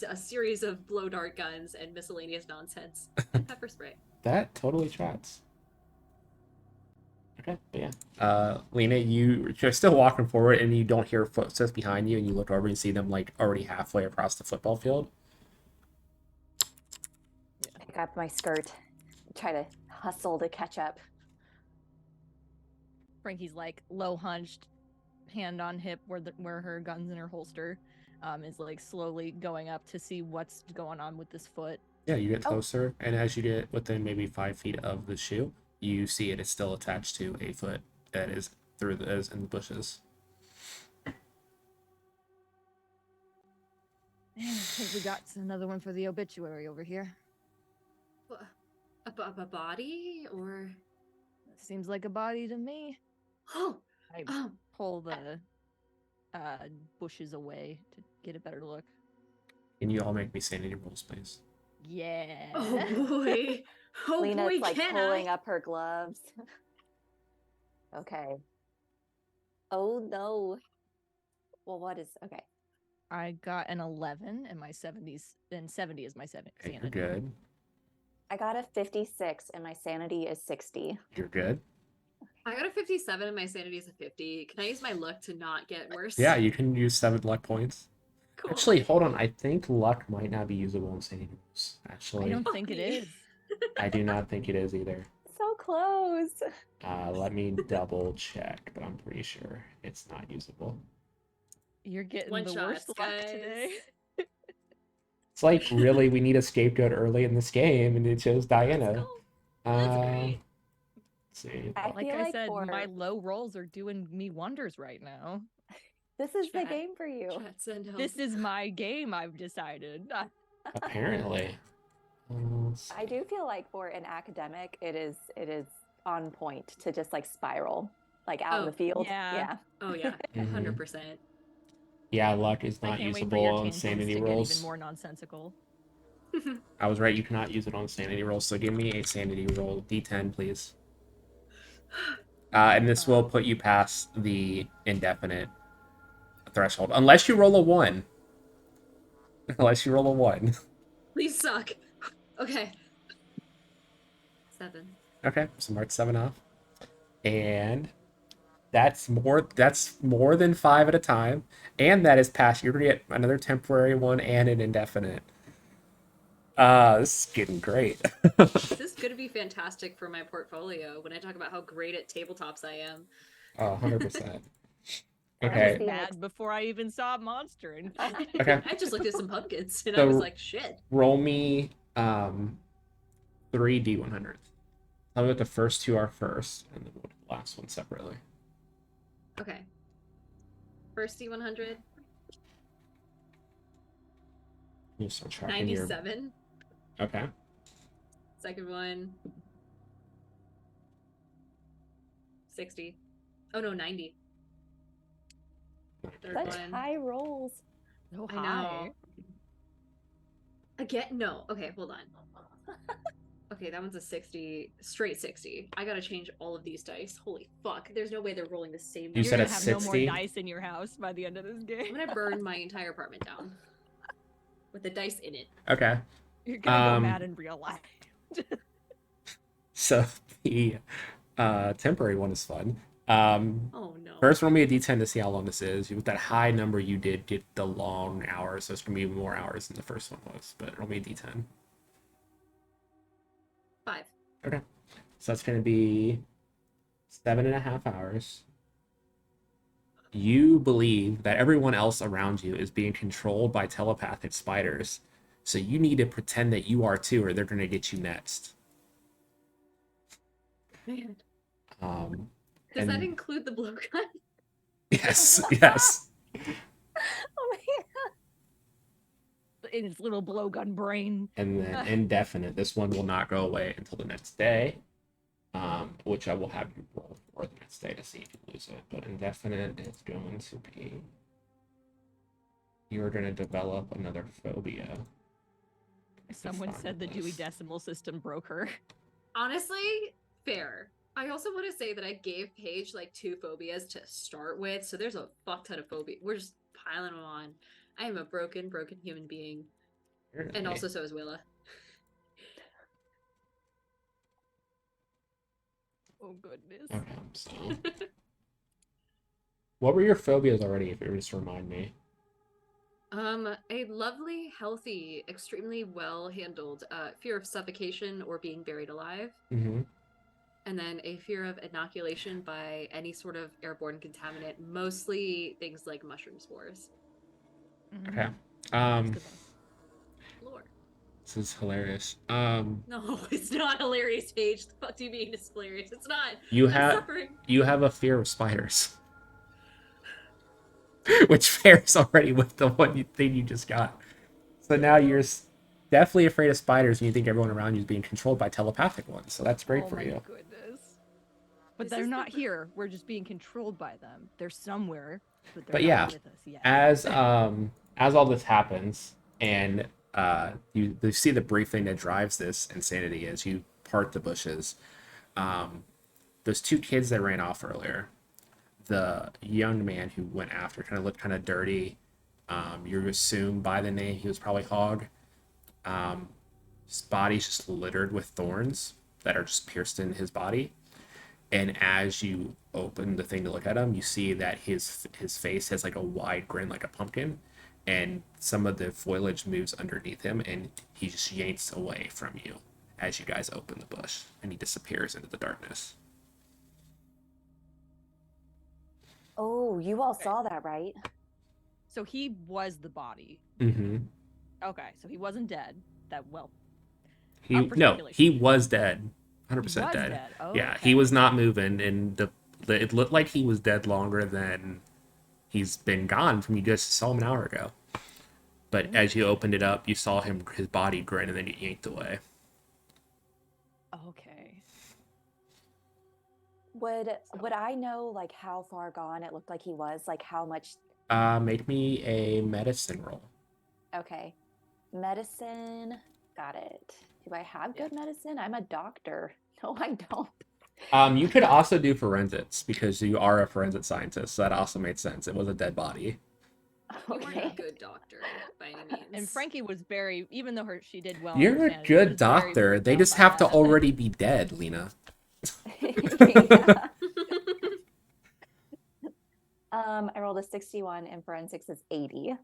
a series of blow dart guns and miscellaneous nonsense and pepper spray. That totally tracks. Okay, but yeah. Lena, you're still walking forward and you don't hear footsteps behind you, and you look over and see them like already halfway across the football field. Pick up my skirt, try to hustle to catch up. Frankie's like low hunched, hand on hip, where her gun's in her holster, is like slowly going up to see what's going on with this foot. Yeah, you get closer, and as you get within maybe 5 feet of the shoe, you see it is still attached to a foot that is is in the bushes. I think we got another one for the obituary over here. A body or? Seems like a body to me. Oh, I pull the bushes away to get a better look. Can you all make me sanity rolls, please? Yeah. Oh boy. Oh Lena's boy, like can pulling I? up her gloves. Okay. Oh no. Well, what is okay? I got an 11 in my 70s, and 70 is my Okay, sanity. you're good. I got a 56 and my sanity is 60. You're good. I got a 57 and my sanity is a 50. Can I use my luck to not get worse? Yeah, you can use 7 luck points. Cool. Actually, hold on. I think luck might not be usable in sanity rolls. Actually, I don't think it is. I do not think it is either. So close. Let me double check, but I'm pretty sure it's not usable. You're getting One the shot, worst luck guys. today. It's like, really, we need a scapegoat early in this game, and it chose Diana. Let's go. That's great. Let's see. I Like feel I like said, for my low rolls are doing me wonders right now. this is the Chat. game for you. This is my game, I've decided. Apparently. I do feel like for an academic, it is on point to just like spiral, like out in the field. Yeah. Oh yeah, 100%. Yeah, luck is I not can't wait for your usable on tangents sanity to get rolls. even more nonsensical. I was right, you cannot use it on sanity rolls, so give me a sanity roll. D10, please. And this will put you past the indefinite threshold. Unless you roll a 1. Unless you roll a 1. Please suck. Okay. 7. Okay, so mark 7 off. And that's more than 5 at a time. And that is past. You're gonna get another temporary one and an indefinite. This is getting great. This is gonna be fantastic for my portfolio when I talk about how great at tabletops I am. Oh, 100%. I Okay. was mad before I even saw a monster. And Okay. I just looked at some pumpkins and I So- was like, shit. Roll me 3 D100s. Tell me what the first 2 are first, and then we'll do the last one separately. Okay. First D100, You start tracking your. 97. Okay. Second one, 60. Oh no, 90. Third Such one. high rolls. no I know. Again, no. Okay, hold on. Okay, that one's a 60, straight 60. I gotta change all of these dice. Holy fuck! There's no way they're rolling the same. You You're said gonna it's have 60? no more dice in your house by the end of this I'm game. gonna burn my entire apartment down with the dice in it. Okay. You're gonna go Um, mad in real life. So the temporary one is fun. Oh no. First, roll me a d10 to see how long this is. With that high number, you did get the long hours, so it's gonna be more hours than the first one was. But roll me a d10. 5. Okay, so that's gonna be 7.5 hours. You believe that everyone else around you is being controlled by telepathic spiders, so you need to pretend that you are too, or they're gonna get you next. Man. Um, Does that and include the blowgun? yes, yes. Oh my In its little blowgun brain. And then indefinite. This one will not go away until the next day, which I will have you roll for the next day to see if you lose it. But indefinite is going to be you're going to develop another phobia. Someone said the Dewey Decimal System broke her. Honestly, fair. I also want to say that I gave Paige like 2 phobias to start with, so there's a fuck ton of phobia. We're just piling them on. I am a broken human being. And also so is Willa. Oh goodness. Okay, so what were your phobias already? If you were just to remind me. A lovely, healthy, extremely well handled fear of suffocation or being buried alive. Mm-hmm. And then a fear of inoculation by any sort of airborne contaminant, mostly things like mushroom spores. Okay. Lore. This is hilarious. No, it's not hilarious, Paige. The fuck do you mean it's hilarious? It's not. You I'm have suffering. you have a fear of spiders, which pairs already with the thing you just got. So now you're definitely afraid of spiders, and you think everyone around you is being controlled by telepathic ones. So that's great for you. Goodness. But This they're is not the- here. We're just being controlled by them. They're somewhere, but they're But not yeah, with us yet. as all this happens, and you see the brief thing that drives this insanity as you part the bushes. Those 2 kids that ran off earlier, the young man who went after kind of looked kind of dirty. You assume by the name he was probably Hog. His body's just littered with thorns that are just pierced in his body. And as you open the thing to look at him, you see that his face has like a wide grin, like a pumpkin, and some of the foliage moves underneath him, and he just yanks away from you as you guys open the bush, and he disappears into the darkness. Oh, you all saw that, right? So he was the body. Mm-hmm. Okay, so he wasn't dead. He was dead, 100% dead. Oh, Yeah, okay. he was not moving, and it looked like he was dead longer than he's been gone from you just saw him an hour ago. But as you opened it up, you saw his body grin, and then he yanked away. Okay. Would I know like how far gone it looked like he was? Like how much? Make me a medicine roll. Okay. Medicine. Got it. Do I have good medicine? I'm a doctor. No, I don't. You could also do forensics because you are a forensic scientist. So that also made sense. It was a dead body. You weren't Okay. a good doctor by any means. And Frankie was very, even though she did well. You're a understand it, she good was very doctor. freaked They out just by have to that. already be dead, Lena. Yeah. I rolled a 61 and forensics is 80.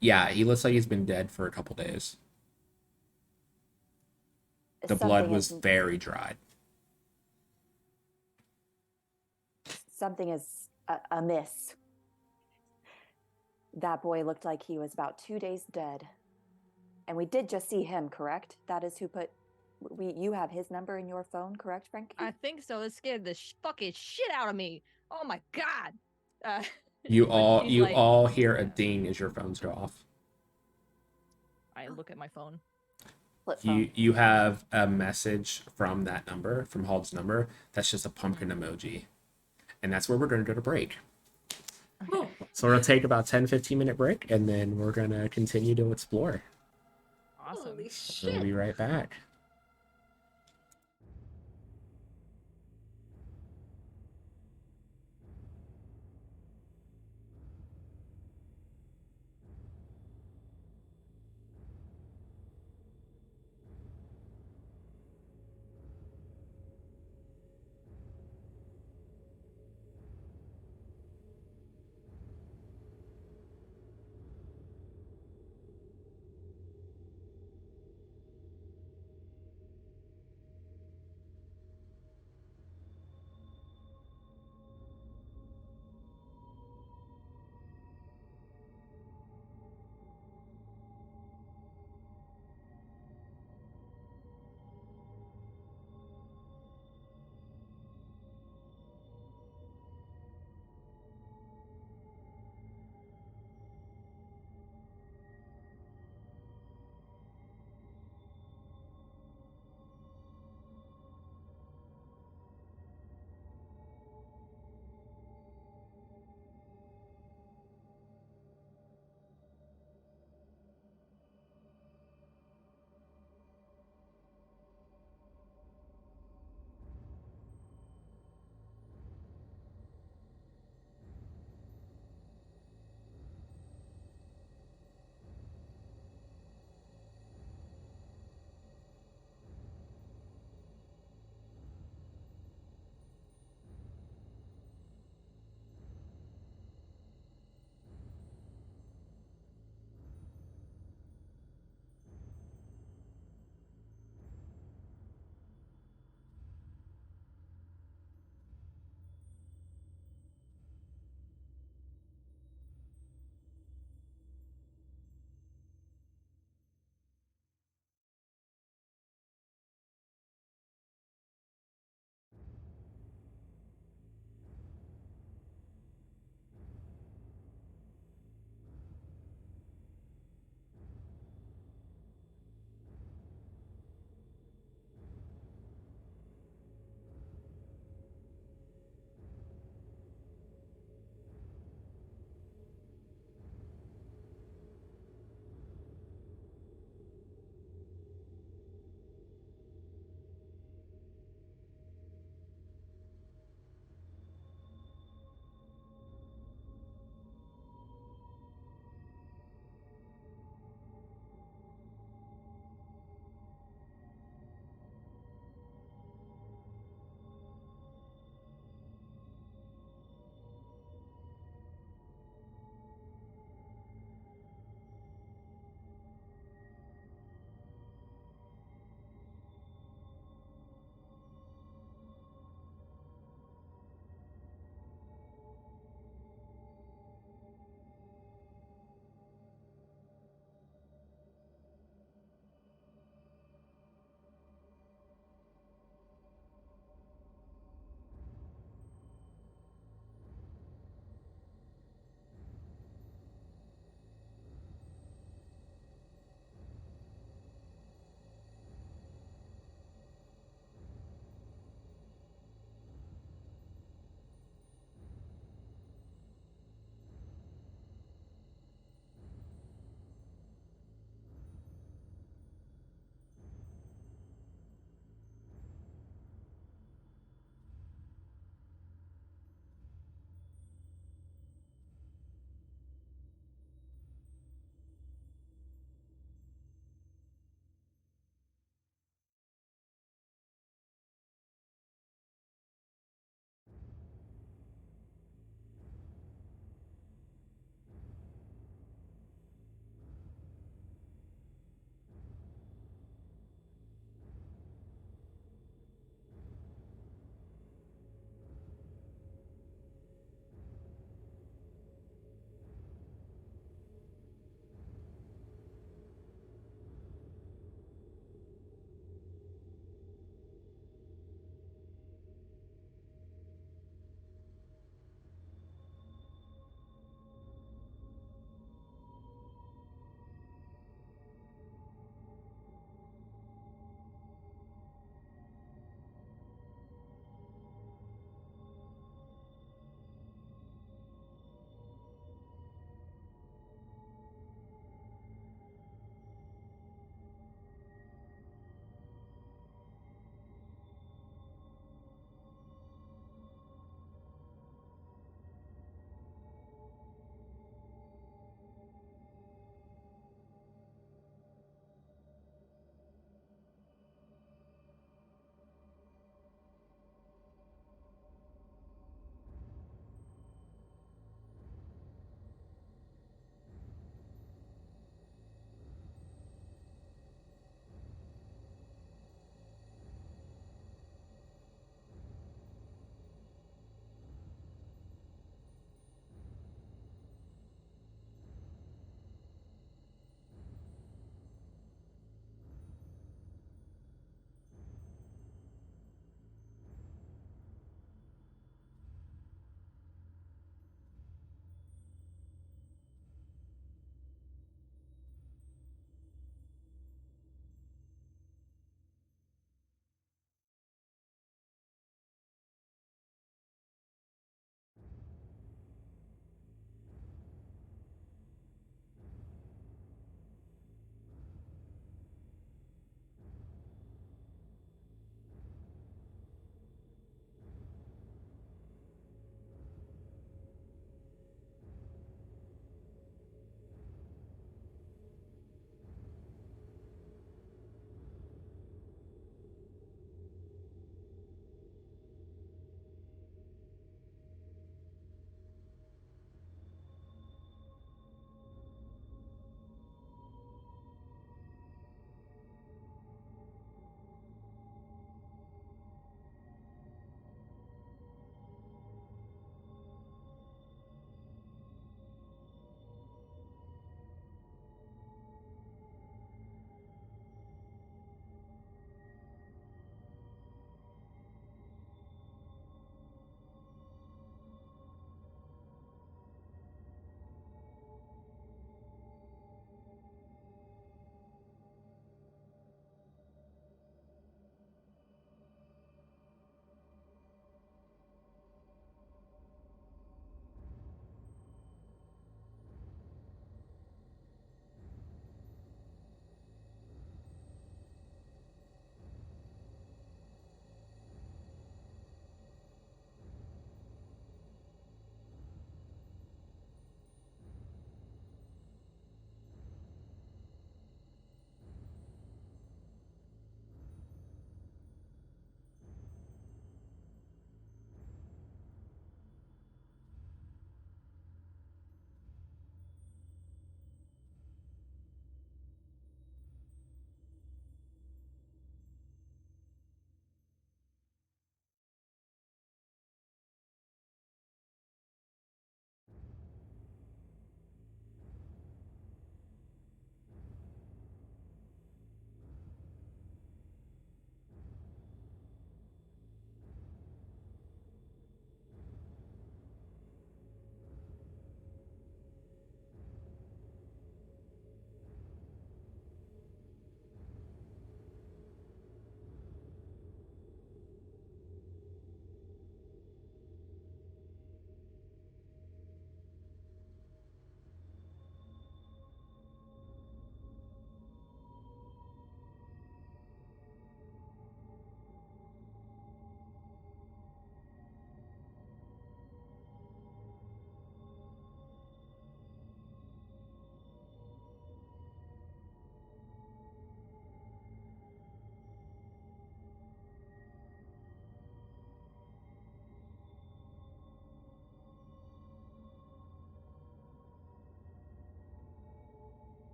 Yeah, he looks like he's been dead for a couple days. The blood was very dried. Something is amiss. That boy looked like he was about 2 days dead. And we did just see him, correct? That is who put... You have his number in your phone, correct, Frankie? I think so. It scared the fucking shit out of me. Oh my god. You But all hear a ding as your phones go off. I look at my phone. Flip phone. You have a message from that number, from Hald's number. That's just a pumpkin emoji. And that's where we're going to go to break. Oh, So we're going to take about 10-15 minute break, and then we're going to continue to explore. Awesome. holy So we'll shit. be right back.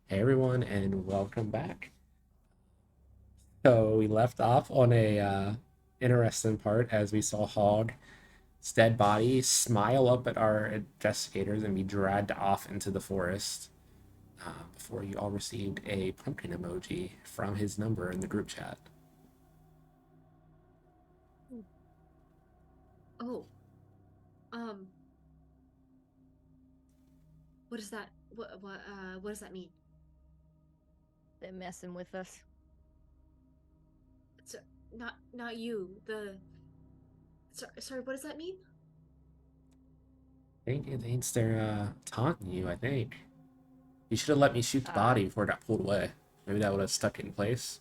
Hey everyone, and welcome back. So we left off on a interesting part as we saw Hog's dead body smile up at our investigators and be dragged off into the forest. Before you all received a pumpkin emoji from his number in the group chat. Oh, um, what is that? What does that mean? They're messing with us. So, not you. Sorry, what does that mean? I think it thinks they're taunting you. I think you should have let me shoot the Uh, body before it got pulled away. Maybe that would have stuck in place.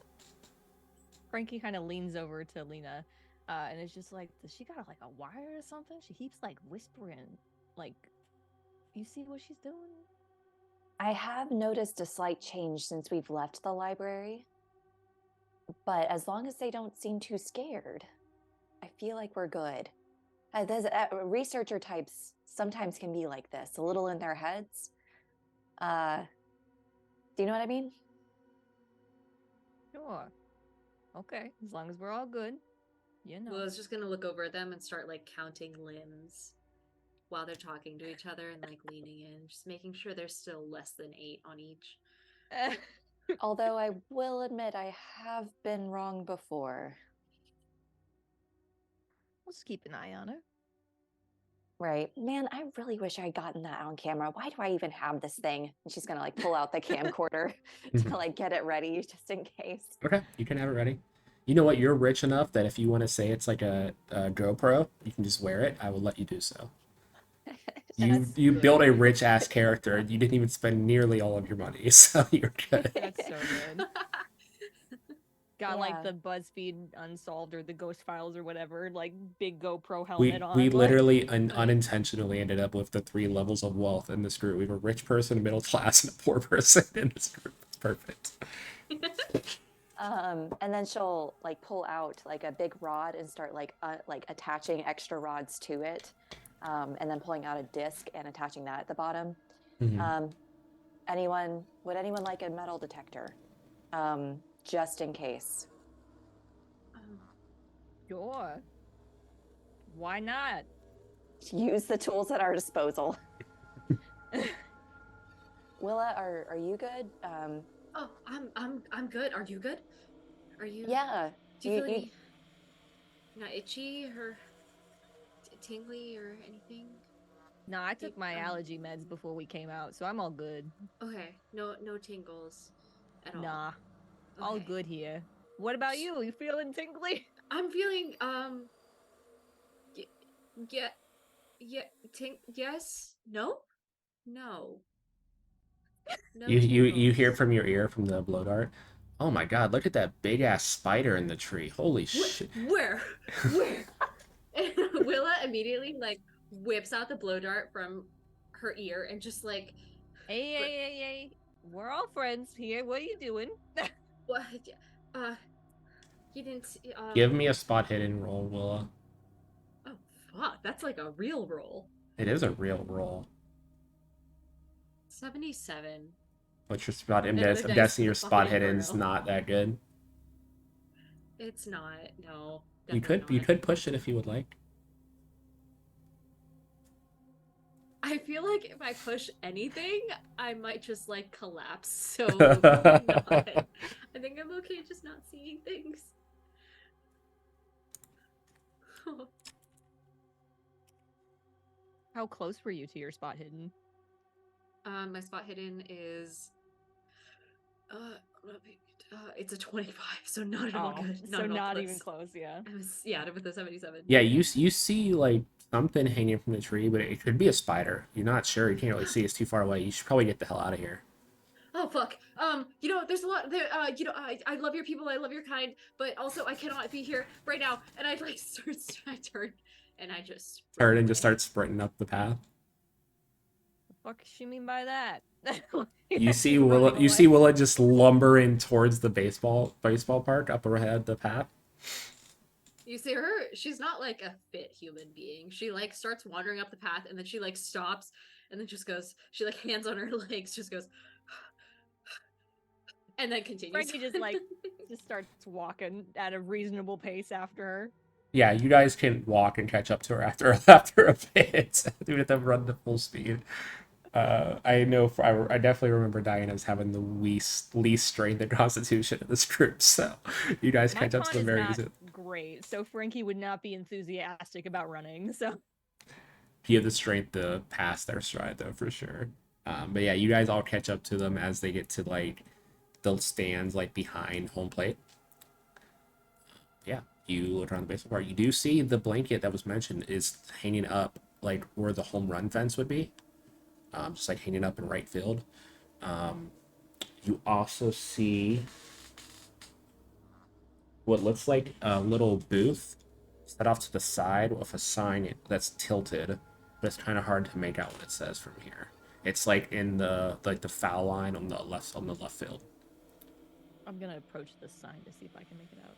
Frankie kind of leans over to Lena, and it's just like, does she got like a wire or something? She keeps like whispering, like, you see what she's doing? I have noticed a slight change since we've left the library, but as long as they don't seem too scared, I feel like we're good. Researcher types sometimes can be like this, a little in their heads. Do you know what I mean? Sure. Okay, as long as we're all good, you know. Well, I was just gonna look over at them and start like counting limbs while they're talking to each other and like leaning in, just making sure there's still less than 8 on each. Although I will admit I have been wrong before. We'll just keep an eye on her. Right. Man, I really wish I'd gotten that on camera. Why do I even have this thing? And she's gonna like pull out the camcorder to like get it ready just in case. Okay, you can have it ready. You know what? You're rich enough that if you want to say it's like a GoPro, you can just wear it. I will let you do so. You good. built a rich ass character. You didn't even spend nearly all of your money, so you're good. That's so good. Got like Yeah. the BuzzFeed Unsolved or the Ghost Files or whatever, like big GoPro We helmet on. we like- literally unintentionally ended up with the 3 levels of wealth in this group. We have a rich person, a middle class, and a poor person in this group. It's perfect. And then she'll like pull out like a big rod and start like attaching extra rods to it, and then pulling out a disc and attaching that at the bottom. Mhm. Would anyone like a metal detector, just in case? Sure. Why not? Use the tools at our disposal. Willa, are you good? Oh, I'm good. Are you good? Are you? Yeah. Do you feel any not itchy or tingly or anything? No, I took my allergy meds before we came out, so I'm all good. Okay, no tingles at all. Nah, all Okay. good here. What about you? You feeling tingly? I'm feeling yeah yes no. No You hear tingles. from your ear from the blow dart. Oh my god, look at that big ass spider in the tree. Holy shit. Where? And Willa immediately like whips out the blow dart from her ear and just like Hey. We're all friends here. What are you doing? what? You didn't. Give me a spot hidden roll, Willa. Oh fuck! That's like a real roll. It is a real roll. 77. What's your spot? I'm Another dice guessing from your the spot fucking hidden's inferno. not that good. It's not. No. You Definitely not. could push it if you would like. I feel like if I push anything, I might just like collapse. So probably not. I think I'm okay just not seeing things. How close were you to your spot hidden? My spot hidden is it's a 25, so not at all good. So at all not close. even close, yeah. I was with the 77. Yeah, you see like something hanging from the tree, but it could be a spider. You're not sure. You can't really see. It's too far away. You should probably get the hell out of here. Oh fuck. There's a lot there. I love your people. I love your kind, but also I cannot be here right now. And I like I turn, and I just Turn and just start sprinting up the path. The fuck does she mean by that? You see Keep running Willa. You see away. Willa just lumbering towards the baseball park up ahead the path. You see her. She's not like a fit human being. She like starts wandering up the path, and then she like stops, and then just goes. She like hands on her legs, just goes. And then continues. Frankie just starts walking at a reasonable pace after her. Yeah, you guys can walk and catch up to her after a bit. Even if they run the full speed. I know I definitely remember Diana's having the least strength and constitution in this group, so you guys My catch up to con them is very not easily. great, so Frankie would not be enthusiastic about running. So You have the strength to pass their stride though, for sure. But yeah, you guys all catch up to them as they get to like the stands like behind home plate. Yeah, you look around the baseball park. You do see the blanket that was mentioned is hanging up like where the home run fence would be, just like hanging up in right field. You also see what looks like a little booth set off to the side with a sign that's tilted, but it's kind of hard to make out what it says from here. It's like in the foul line on the left field. I'm gonna approach this sign to see if I can make it out.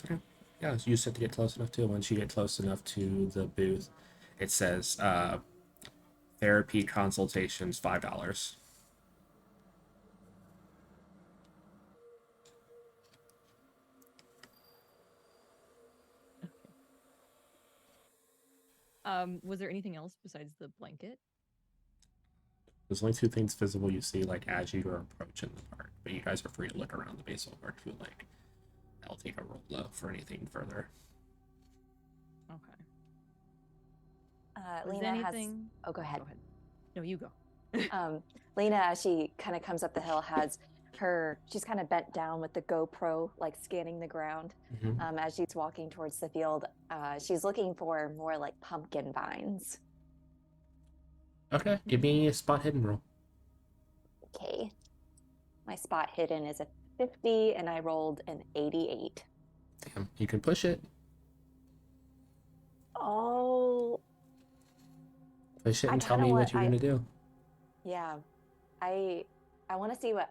Okay. Yeah, so you just have to get close enough to it. Once you get close enough to the booth, it says therapy consultations $5. Was there anything else besides the blanket? There's only two things visible you see like as you are approaching the park, but you guys are free to look around the baseball park if you like. I'll take a roll though for anything further. Okay. Lena anything... has. Oh, go ahead. Go ahead. No, you go. Lena, as she kind of comes up the hill, has she's kind of bent down with the GoPro, like scanning the ground. Mm-hmm. As she's walking towards the field, she's looking for more like pumpkin vines. Okay, give me a spot hidden roll. Okay. My spot hidden is a 50, and I rolled an 88. Damn, you can push it. Oh. Push it I and tell kinda me want- what you're I- gonna do. Yeah. I want to see what.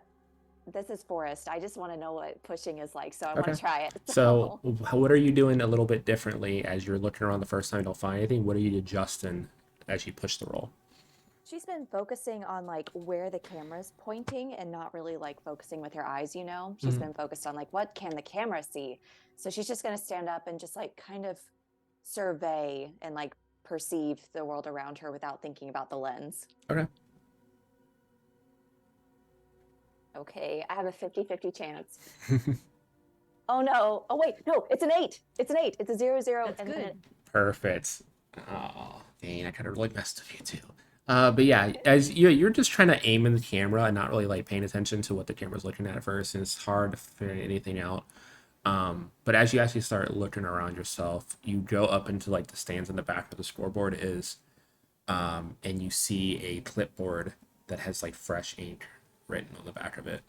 This is Forrest. I just want to know what pushing is like, so I want Okay. to try it. So, what are you doing a little bit differently as you're looking around the first time you don't find anything? What are you adjusting as you push the roll? She's been focusing on like where the camera's pointing and not really like focusing with her eyes, you know? She's been focused on like what can the camera see? So she's just going to stand up and just like kind of survey and like perceive the world around her without thinking about the lens. Okay. Okay, I have a 50-50 chance. Oh no. Oh wait, no, it's an 8. It's an 8. It's a 0, 0. That's and good. then it... Perfect. Oh, dang, I kind of really messed with you too. But yeah, as you're just trying to aim in the camera and not really like paying attention to what the camera's looking at first, and it's hard to figure anything out. But as you actually start looking around yourself, you go up into like the stands in the back where the scoreboard is, and you see a clipboard that has like fresh ink written on the back of it.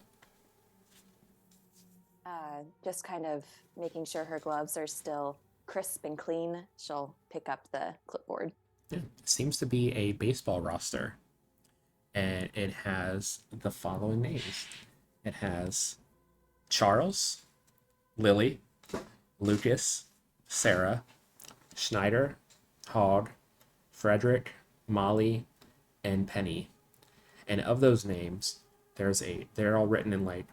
Just kind of making sure her gloves are still crisp and clean. She'll pick up the clipboard. Yeah, it seems to be a baseball roster, and it has the following names. It has Charles, Lily, Lucas, Sarah, Schneider, Hogg, Frederick, Molly, and Penny. And of those names, they're all written in like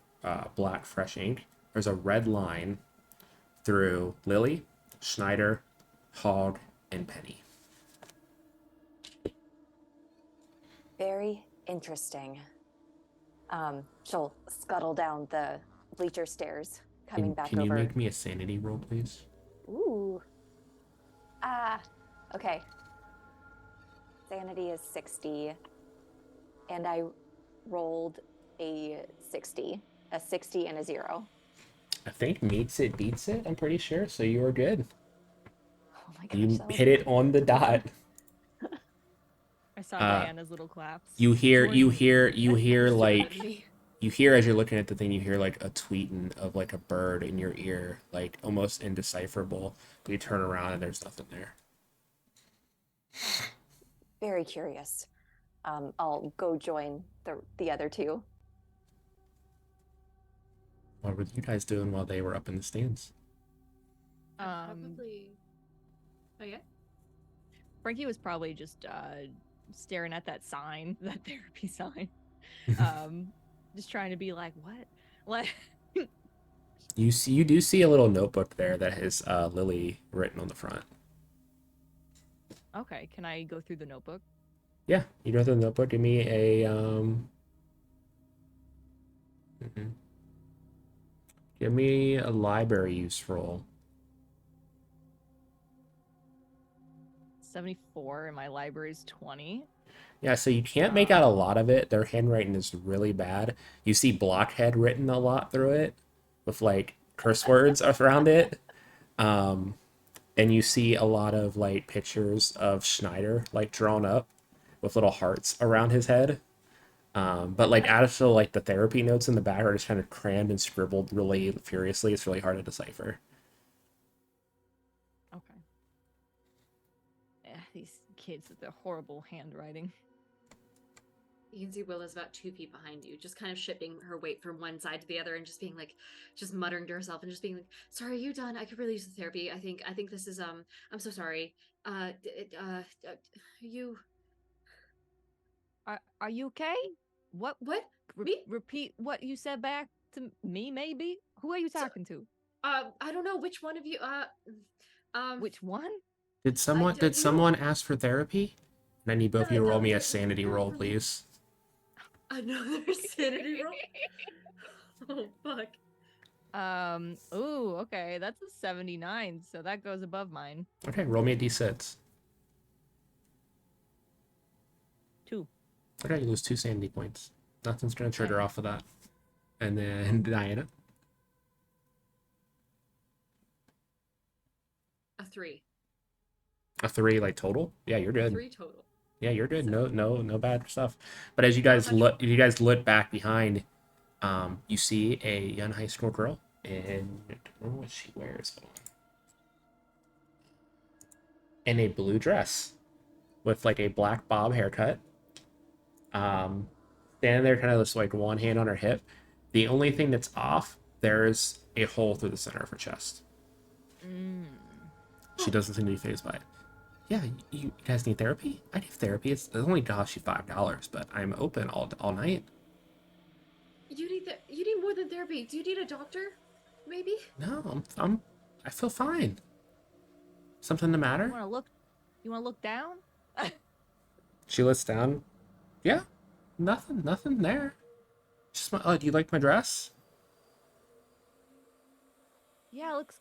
black fresh ink. There's a red line through Lily, Schneider, Hogg, and Penny. Very interesting. She'll scuttle down the bleacher stairs, coming back Can you over. make me a sanity roll, please? Ooh. Okay. Sanity is 60. And I rolled a 60. A 60 and a 0. I think meets it, beats it. I'm pretty sure. So you are good. Oh my gosh. You that was hit it on the dot. I saw Diana's little claps. You hear That's like me. you hear as you're looking at the thing, you hear like a tweeting of like a bird in your ear, like almost indecipherable. But you turn around and there's nothing there. very curious. I'll go join the other two. What were you guys doing while they were up in the stands? Probably. Oh yeah. Frankie was probably just staring at that sign, that therapy sign. Just trying to be like, Like, You do see a little notebook there that has Lily written on the front. okay, can I go through the notebook? Yeah, you go through the notebook. Give me a mhm. Give me a library use roll. 74 and my library's 20. Yeah, so you can't make out a lot of it. Their handwriting is really bad. You see blockhead written a lot through it with like curse words around it. Um, and you see a lot of like pictures of Schneider like drawn up with little hearts around his head. But like actual like the therapy notes in the back are just kind of crammed and scribbled really furiously. It's really hard to decipher. Okay. These kids with their horrible handwriting. You can see Willa's about 2 feet behind you, just kind of shipping her weight from one side to the other and just being like, just muttering to herself and just being like, sorry, are you done? I could really use the therapy. I think this is, I'm so sorry. You, Are you okay? What? what? Me? Repeat what you said back to me, maybe? Who are you So, talking to? I don't know which one of you, Which one? Did you don't, someone ask for therapy? And I need both of you to roll me a no, sanity not roll, really. please. Another sanity roll? Oh, fuck. Ooh, okay, that's a 79, so that goes above mine. Okay, roll me a d6. 2. Okay, you lose 2 sanity points. Nothing's gonna trigger Okay. off of that. And then Diana. A 3. A 3 like total? Yeah, you're A good. 3 total. Yeah, you're good. So, No bad stuff. But as not much. you guys look back behind, you see a young high school girl, and I don't know what she wears. Hold on. In a blue dress with like a black bob haircut. Um, Standing there, kind of just like one hand on her hip. The only thing that's off, there's a hole through the center of her chest. Mm. She doesn't seem to be phased by it. Yeah, you guys need therapy? I give therapy. It only costs you $5, but I'm open all night. You need more than therapy. Do you need a doctor? Maybe? No, I feel fine. Something the You matter? wanna look? You wanna look down? She lets down. Yeah, nothing there. Just my. Oh, do you like my dress? Yeah, looks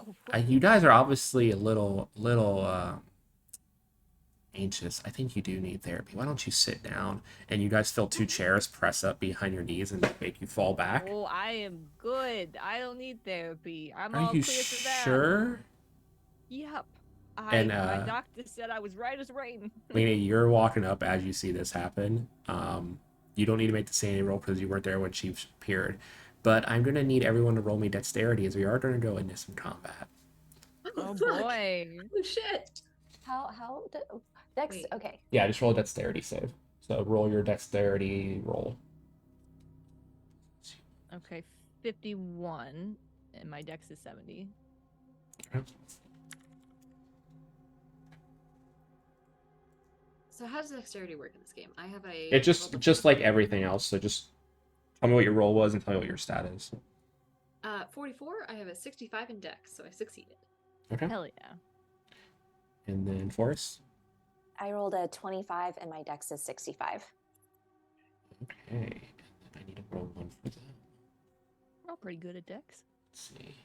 You great. guys are obviously a little anxious. I think you do need therapy. Why don't you sit down and you guys fill 2 chairs, press up behind your knees, and make you fall back? Oh, I am good. I don't need therapy. I'm Are all you clear for that. sure? Yep. And My doctor said I was right as rain. Lena, you're walking up as you see this happen. You don't need to make the sanity roll because you weren't there when she appeared. But I'm gonna need everyone to roll me dexterity as we are gonna go into some combat. Oh Fuck. boy. Oh shit. Dex? Wait. Okay. Yeah, just roll a dexterity save. So roll your dexterity roll. Okay, 51 and my dex is 70. So how does dexterity work in this game? I have a It's level just like everything else. So just tell me what your roll was and tell me what your stat is. 44. I have a 65 in dex, so I succeeded. Okay. Hell yeah. And then Forrest. I rolled a 25 and my dex is 65. Okay. And then I need to roll one for that. We're all pretty good at dex. Let's see.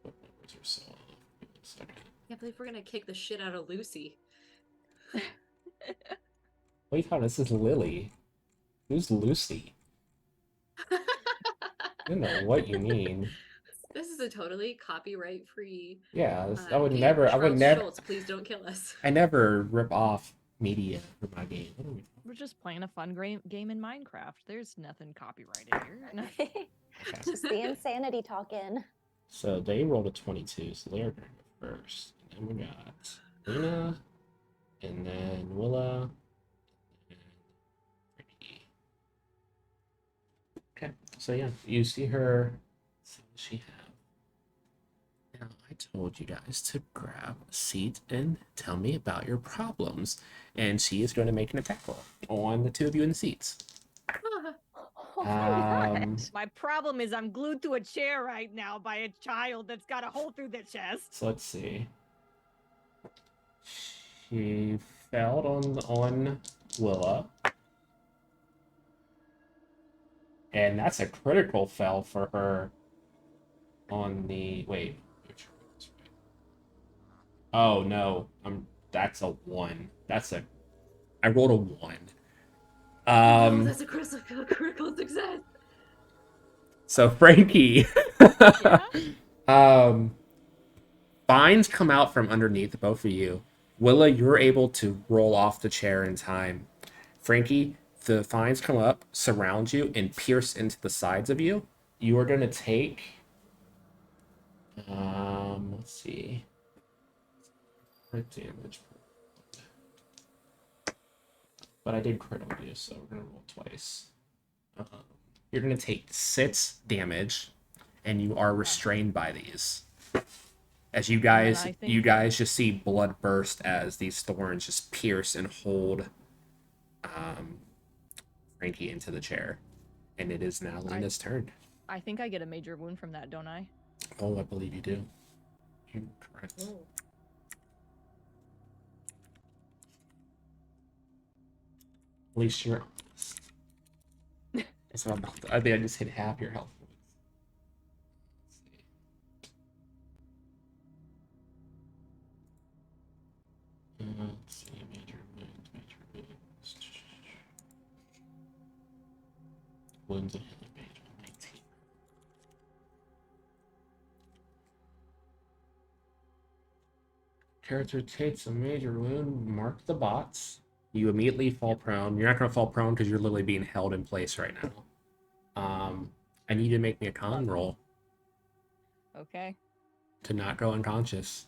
What numbers are so off? Give me a second. Can't believe we're gonna kick the shit out of Lucy. What are you talking? This is Lily. Who's Lucy? I don't know what you mean. This is a totally copyright-free Yeah, game. I would Charles never, Schultz, please don't kill us. I never rip off media for my game. What are we? We're just playing a fun game in Minecraft. There's nothing copyrighted here. Okay. Just the insanity talking. So they rolled a 22, so they are going to go first. And then we got Lena, and then Willa, and Ricky. Okay, so yeah, you see her. So what does she have? Now, I told you guys to grab a seat and tell me about your problems. And she is going to make an attack roll on the two of you in the seats. My problem is I'm glued to a chair right now by a child that's got a hole through their chest. So let's see. She failed on Willa. And that's a critical fail for her on the wait. Oh no. That's a 1. I rolled a 1. Oh, that's a critical success. So Frankie, Yeah? vines come out from underneath both of you. Willa, you're able to roll off the chair in time. Frankie, the vines come up, surround you, and pierce into the sides of you. You are gonna take. Let's see. Crit damage. But I did crit on you, so we're gonna roll twice. You're gonna take 6 damage, and you are restrained by these. As you guys just see blood burst as these thorns just pierce and hold Frankie into the chair. And it is now Lena's turn. I think I get a major wound from that, don't I? Oh, I believe you do. Correct. Oh. At least you're honest. So I think I just hit half your health points. Let's see. Major wounds. Wounds and healing page 19. Character takes a major wound. Mark the bots. You immediately fall prone. You're not going to fall prone because you're literally being held in place right now. I need you to make me a con roll Okay. to not go unconscious.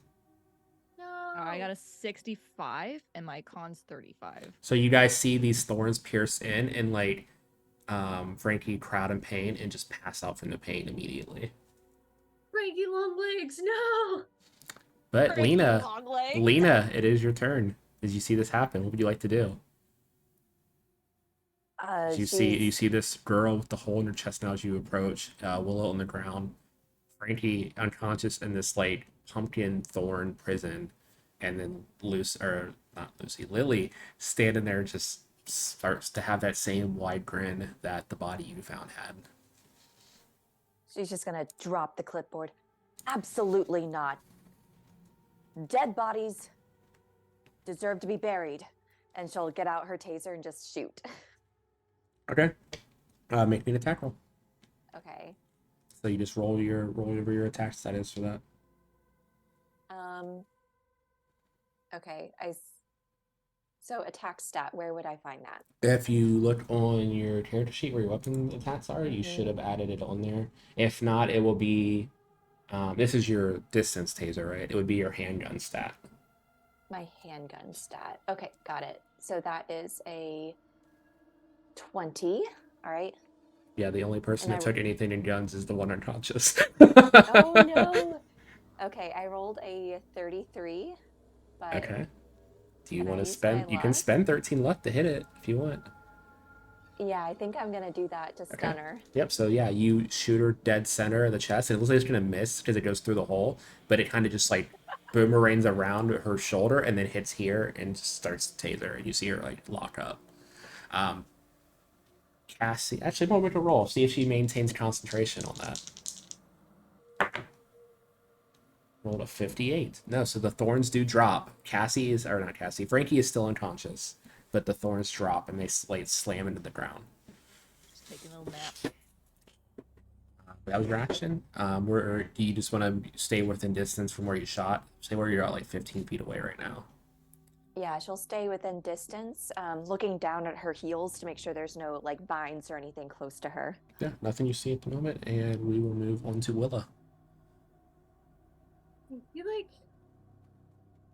No. I got a 65 and my con's 35. So you guys see these thorns pierce in and like Frankie crowd in pain and just pass out from the pain immediately. Frankie long legs, no. But Frankie Lena, Longlegs. it is your turn. As you see this happen, what would you like to do? You see this girl with the hole in her chest now as you approach. Willow on the ground, Frankie unconscious in this like pumpkin thorn prison, and then Lily standing there just starts to have that same wide grin that the body you found had. She's just gonna drop the clipboard. Absolutely not. Dead bodies deserve to be buried. And she'll get out her taser and just shoot. Okay. Make me an attack roll. Okay. So you just roll over your attack status for that. Okay. So attack stat, where would I find that? If you look on your character sheet where your weapon attacks are, you should have added it on there. If not, it will be. This is your distance taser, right? It would be your handgun stat. My handgun stat. Okay, got it. So that is a 20. All right. Yeah, the only person that took anything in guns is the one unconscious. Oh no. Okay, I rolled a 33. But okay. Do you want to spend? You can spend 13 luck to hit it if you want. Yeah, I think I'm gonna do that to stun her. Yep. So yeah, you shoot her dead center of the chest, and it looks like it's gonna miss because it goes through the hole, but it kind of just like boomerangs around her shoulder and then hits here and just starts to taser, and you see her like lock up. Cassie, actually, I'm going to roll. See if she maintains concentration on that. Rolled a 58. No, so the thorns do drop. Frankie is still unconscious, but the thorns drop and they slam into the ground. Just taking a little nap. That was your action. Do you just want to stay within distance from where you shot? Say where you're at, like 15 feet away right now. Yeah, she'll stay within distance, looking down at her heels to make sure there's no like vines or anything close to her. Yeah, nothing you see at the moment, and we will move on to Willa. I feel like,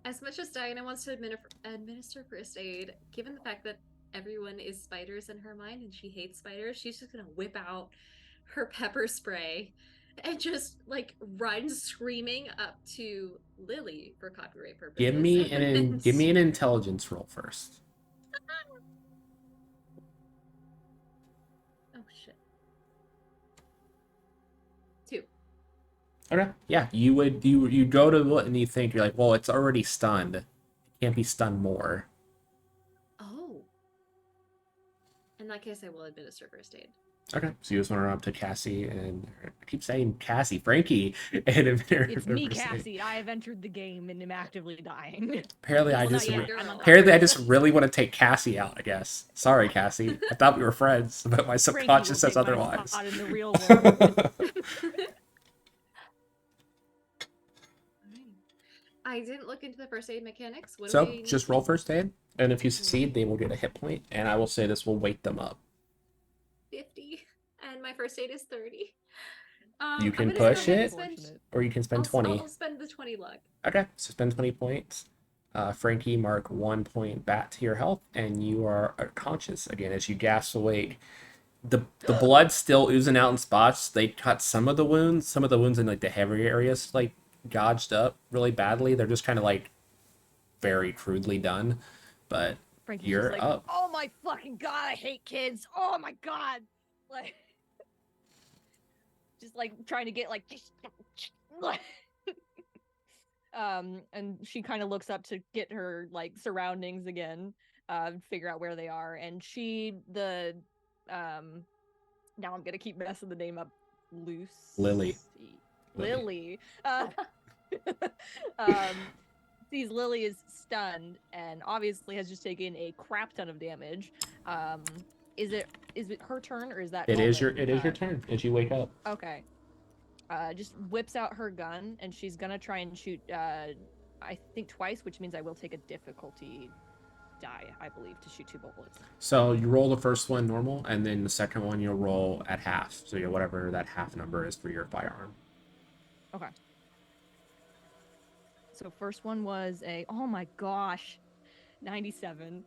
as much as Diana wants to administer first aid, given the fact that everyone is spiders in her mind and she hates spiders, she's just gonna whip out her pepper spray and just like runs screaming up to Lily for copyright purposes. Give me an intelligence roll first. Oh shit. 2. Okay. Yeah, you go to it and you think you're like, well, it's already stunned. It can't be stunned more. Oh. In that case, I will administer first aid. Okay. So you just want to run up to Cassie and I keep saying Cassie, Frankie, and administer It's me, first aid. Cassie. I have entered the game and am actively dying. Apparently, Well, I not just yet, girl. apparently I just really want to take Cassie out. I guess. Sorry, Cassie. I thought we were friends, but my Frankie subconscious will says take my otherwise. spot in the real world. I didn't look into the first aid mechanics. What do So we need just to roll do? first aid, and if you succeed, they will get a hit point, and I will say this will wake them up. 50, and my first aid is 30. You I'm can gonna go push ahead and it, spend- or you can spend 20. I'll spend the 20 luck. Okay, so spend 20 points. Frankie, mark 1 point back to your health, and you are conscious again as you gasp awake. The blood's still oozing out in spots. They cut some of the wounds in like the heavier areas like gouged up really badly. They're just kind of like very crudely done, but Frankie's you're just like, up. oh my fucking god, I hate kids. Oh my god. Like, just like trying to get like, and she kind of looks up to get her like surroundings again, figure out where they are, and now I'm gonna keep messing the name up. Lily. Lily. Sees Lily is stunned and obviously has just taken a crap ton of damage. Is it her turn or is that It is your Velvet? turn as you wake up. Okay. Just whips out her gun and she's gonna try and shoot I think twice, which means I will take a difficulty die, I believe, to shoot 2 bullets. So you roll the first one normal, and then the second one you'll roll at half. So you whatever that half number is for your firearm. Okay. So first one was oh my gosh, 97.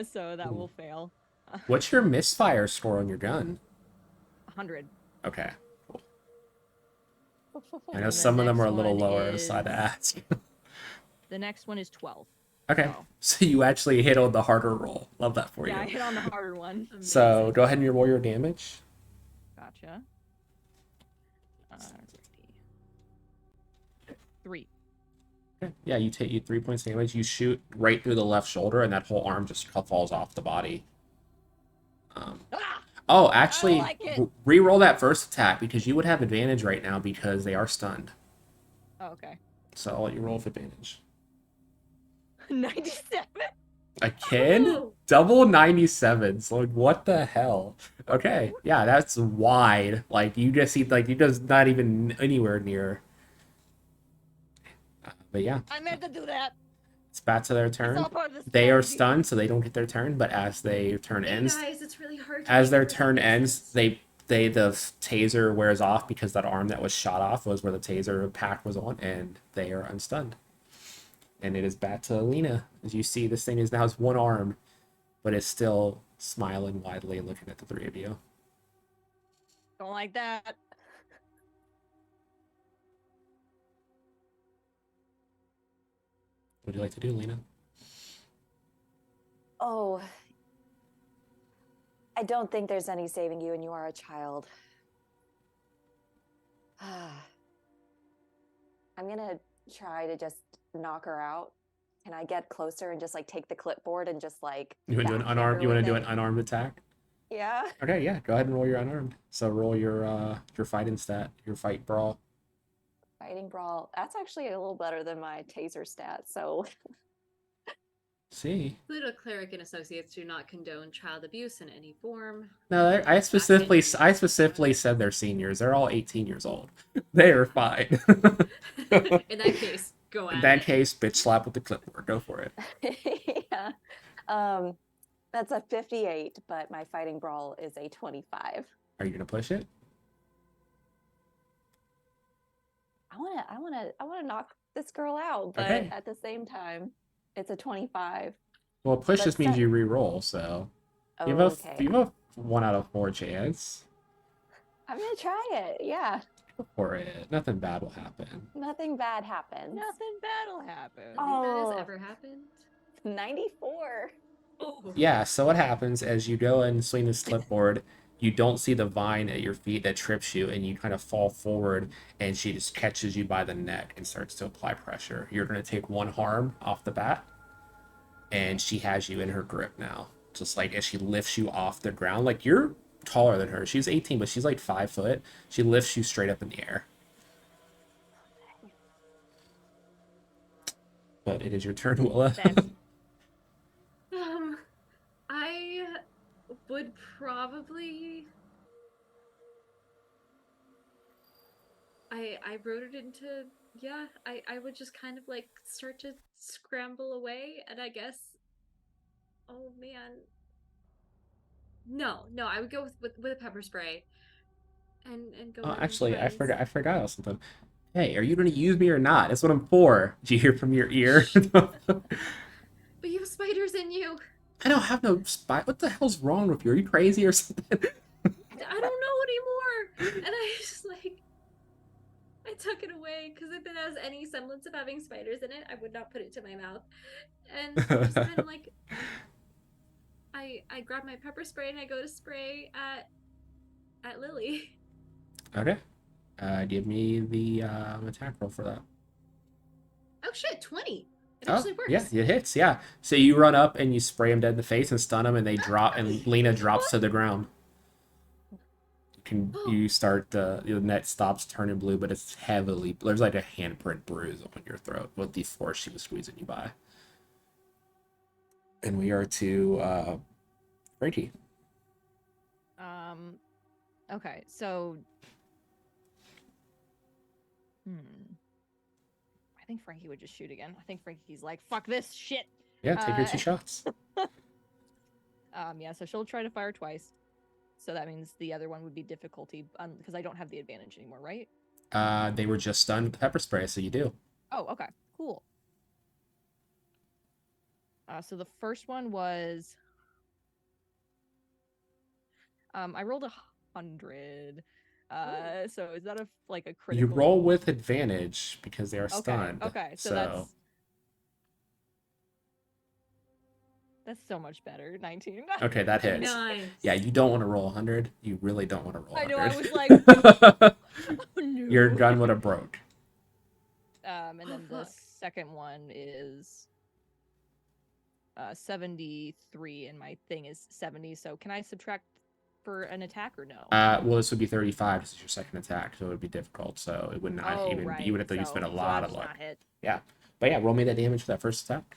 So that will fail. What's your misfire score on your gun? 100. Okay. Cool. I know And some the of them are a next little one lower. I decided to is- ask. The next one is 12. Okay. So, So you actually hit on the harder roll. Love that for yeah, I you. hit on the harder one. So Amazing. go ahead and roll your damage. Gotcha. 3. Okay. Yeah, you 3 points damage. You shoot right through the left shoulder, and that whole arm just falls off the body. Ah! Oh, actually, like it. re-roll that first attack because you would have advantage right now because they are stunned. Oh, okay. So I'll let you roll with advantage. 97. Again? Oh! Double 97. So like, what the hell? Okay, yeah, that's wide. Like you just see, like you just not even anywhere near. But yeah, I meant to do that. it's back to their It's turn. all part of the They are strategy. stunned, so they don't get their turn. But as their turn Hey ends, guys, it's really hard to as make their the turn ends, differences. the taser wears off because that arm that was shot off was where the taser pack was on, and they are unstunned. And it is back to Alina. As you see, this thing is now has one arm, but it's still smiling widely and looking at the three of you. Don't like that. What would you like to do, Lena? Oh, I don't think there's any saving you, and you are a child. I'm gonna try to just knock her out. Can I get closer and just like take the clipboard and just like You want to do an backhand unarmed? her You want to with do an it? unarmed attack? Yeah. Okay, yeah. Go ahead and roll your unarmed. So roll your fighting stat, your fight brawl. Fighting brawl. That's actually a little better than my taser stat. So See, Pluto Cleric and Associates do not condone child abuse in any form. no, I specifically said they're seniors. They're all 18 years old. They are fine. In that case, go at In that it. case, bitch slap with the clipboard. Go for it. yeah. That's a 58, but my fighting brawl is a 25. Are you gonna push it? I wanna knock this girl out, but Okay. at the same time, it's a 25. Well, push But just means set- you re-roll, so Oh, you have okay. you have a 1 out of 4 chance. I'm gonna try it. Yeah. for it. Nothing bad will happen. Nothing bad happens. Nothing bad'll happen. Nothing bad has Oh. ever happened. 94. Oh. Yeah, so what happens as you go and swing the slipboard, you don't see the vine at your feet that trips you, and you kind of fall forward, and she just catches you by the neck and starts to apply pressure. You're going to take one harm off the bat, and she has you in her grip now. Just like as she lifts you off the ground, like you're taller than her. She's 18, but she's like 5 foot. She lifts you straight up in the air. But it is your turn, Willa. I would probably. I wrote it into, yeah, I would just kind of like start to scramble away, and I guess, oh man, no, I would go with a pepper spray and go Oh, with actually, I friends. forgot about something. Hey, are you going to use me or not? That's what I'm for. Did you hear from your ear? But you have spiders in you. I don't have no spy. What the hell's wrong with you? Are you crazy or something? I don't know anymore. And I just like, I tuck it away because if it has any semblance of having spiders in it, I would not put it to my mouth. And just kind of like, I grab my pepper spray and I go to spray at Lily. Okay. Give me the attack roll for that. Oh shit, 20. It Oh, actually works. yeah, it hits, yeah. So you run up and you spray him dead in the face and stun him, and they drop, and Lena drops to the ground. You start the net stops turning blue, but it's heavily, there's like a handprint bruise on your throat with the force she was squeezing you by. And we are to Frankie. Okay, so I think Frankie would just shoot again. I think Frankie's like, fuck this shit. Yeah, take your 2 shots. Yeah, so she'll try to fire twice. So that means the other one would be difficulty because I don't have the advantage anymore, right? They were just stunned with the pepper spray, so you do. Oh, okay, cool. So the first one was I rolled 100. So is that a critical? You roll with advantage because they are stunned. Okay, so that's so much better. 19. Okay, that hits. Nice. Yeah, you don't want to roll 100. You really don't want to roll 100. I know, I was like, oh, no. Your gun would have broke. And then the second one is 73, and my thing is 70. So can I subtract for an attack or no? Well, this would be 35. This is your second attack, so it would be difficult. So it would not even. Right. You would have to spend a lot of luck. Not hit. Yeah, but yeah, roll me that damage for that first attack.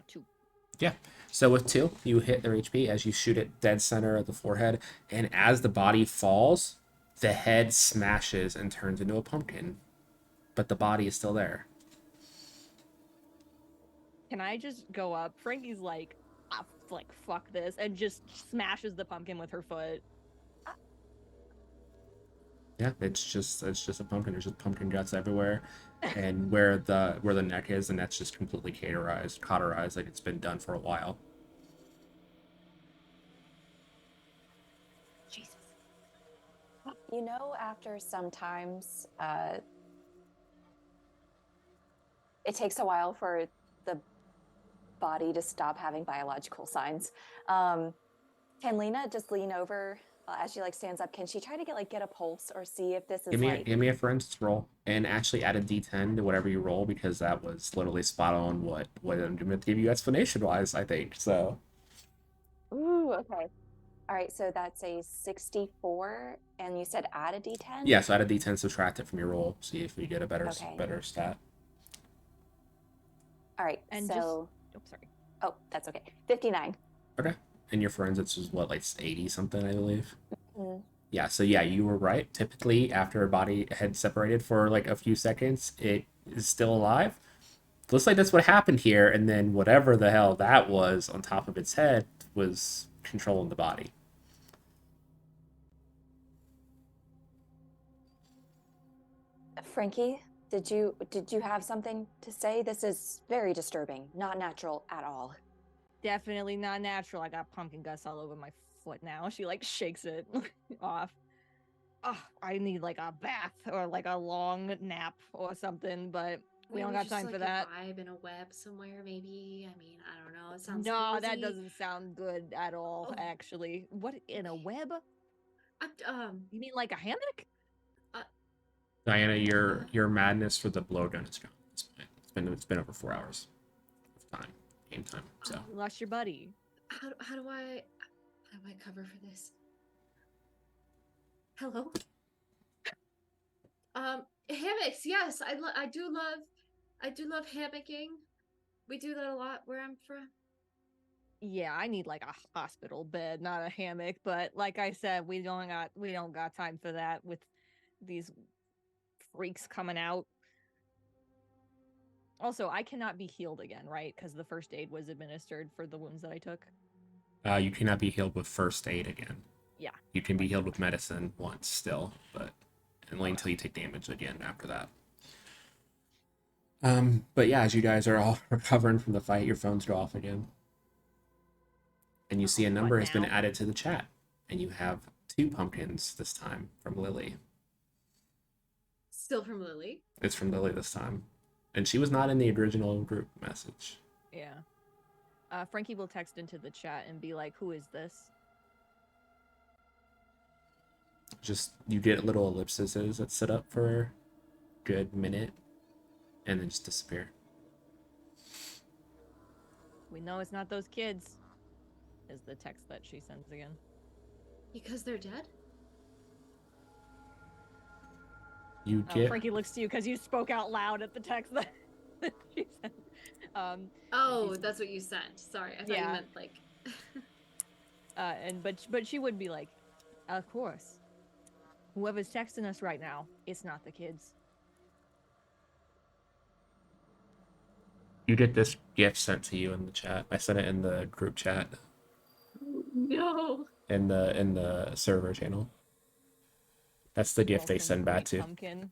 2. Yeah. So with 2, you hit their HP as you shoot it dead center of the forehead, and as the body falls, the head smashes and turns into a pumpkin, but the body is still there. Can I just go up? Frankie's like fuck this, and just smashes the pumpkin with her foot. Yeah, it's just a pumpkin. There's just pumpkin guts everywhere, and where the neck is, the net's just completely cauterized, like it's been done for a while. Jesus. You know, after sometimes it takes a while for the body to stop having biological signs. Can Lena just lean over as she stands up? Can she try to get a pulse or see if this is Give me a forensics roll, and actually add a D10 to whatever you roll, because that was literally spot on what I'm going to give you explanation wise, I think. So. Ooh, okay. All right, so that's a 64, and you said add a D10? Yeah, so add a D10, subtract it from your roll, see if we get a better stat. All right, and so... sorry. Oh, that's okay. 59. Okay. And your forensics was what, like 80 something, I believe? Mm-hmm. Yeah, so yeah, you were right. Typically, after a body had separated for like a few seconds, it is still alive. Looks like that's what happened here, and then whatever the hell that was on top of its head was controlling the body. Frankie, did you have something to say? This is very disturbing. Not natural at all. Definitely not natural. I got pumpkin guts all over my foot now. She shakes it off. I need like a bath or like a long nap or something, but we don't Maybe got just time like for that. a vibe in a web somewhere, maybe. I mean, I don't know. It sounds No, that cozy. doesn't sound good at all, Oh, actually. What, in a web? I'm, You mean like a hammock? uh, Diana, your madness for the blowgun is gone at this point. It's been over 4 hours of time, game time. So You lost your buddy. how do I cover for this? Hello? Hammocks, yes. I do love hammocking. We do that a lot where I'm from. Yeah, I need like a hospital bed, not a hammock, but like I said, we don't got time for that with these freaks coming out. Also, I cannot be healed again, right? Because the first aid was administered for the wounds that I took. you cannot be healed with first aid again. Yeah. You can be healed with medicine once still, but only until you take damage again after that. But yeah, as you guys are all recovering from the fight, your phones go off again. And you see a number has been now? added to the chat. And you have 2 pumpkins this time from Lily. Still from Lily. It's from Lily this time. And she was not in the original group message. Yeah. Frankie will text into the chat and be like, "Who is this?" Just, you get little ellipses that sit up for a good minute. And then just disappear. We know it's not those kids. Is the text that she sends again. Because they're dead? You get... Frankie looks to you because you spoke out loud at the text that she sent. Oh, that's what you sent. Sorry, I thought you meant like. But she would be like, "Of course. Whoever's texting us right now, it's not the kids." You get this gift sent to you in the chat. I sent it in the group chat. No. In the server channel. That's the gift they send back to. Pumpkin.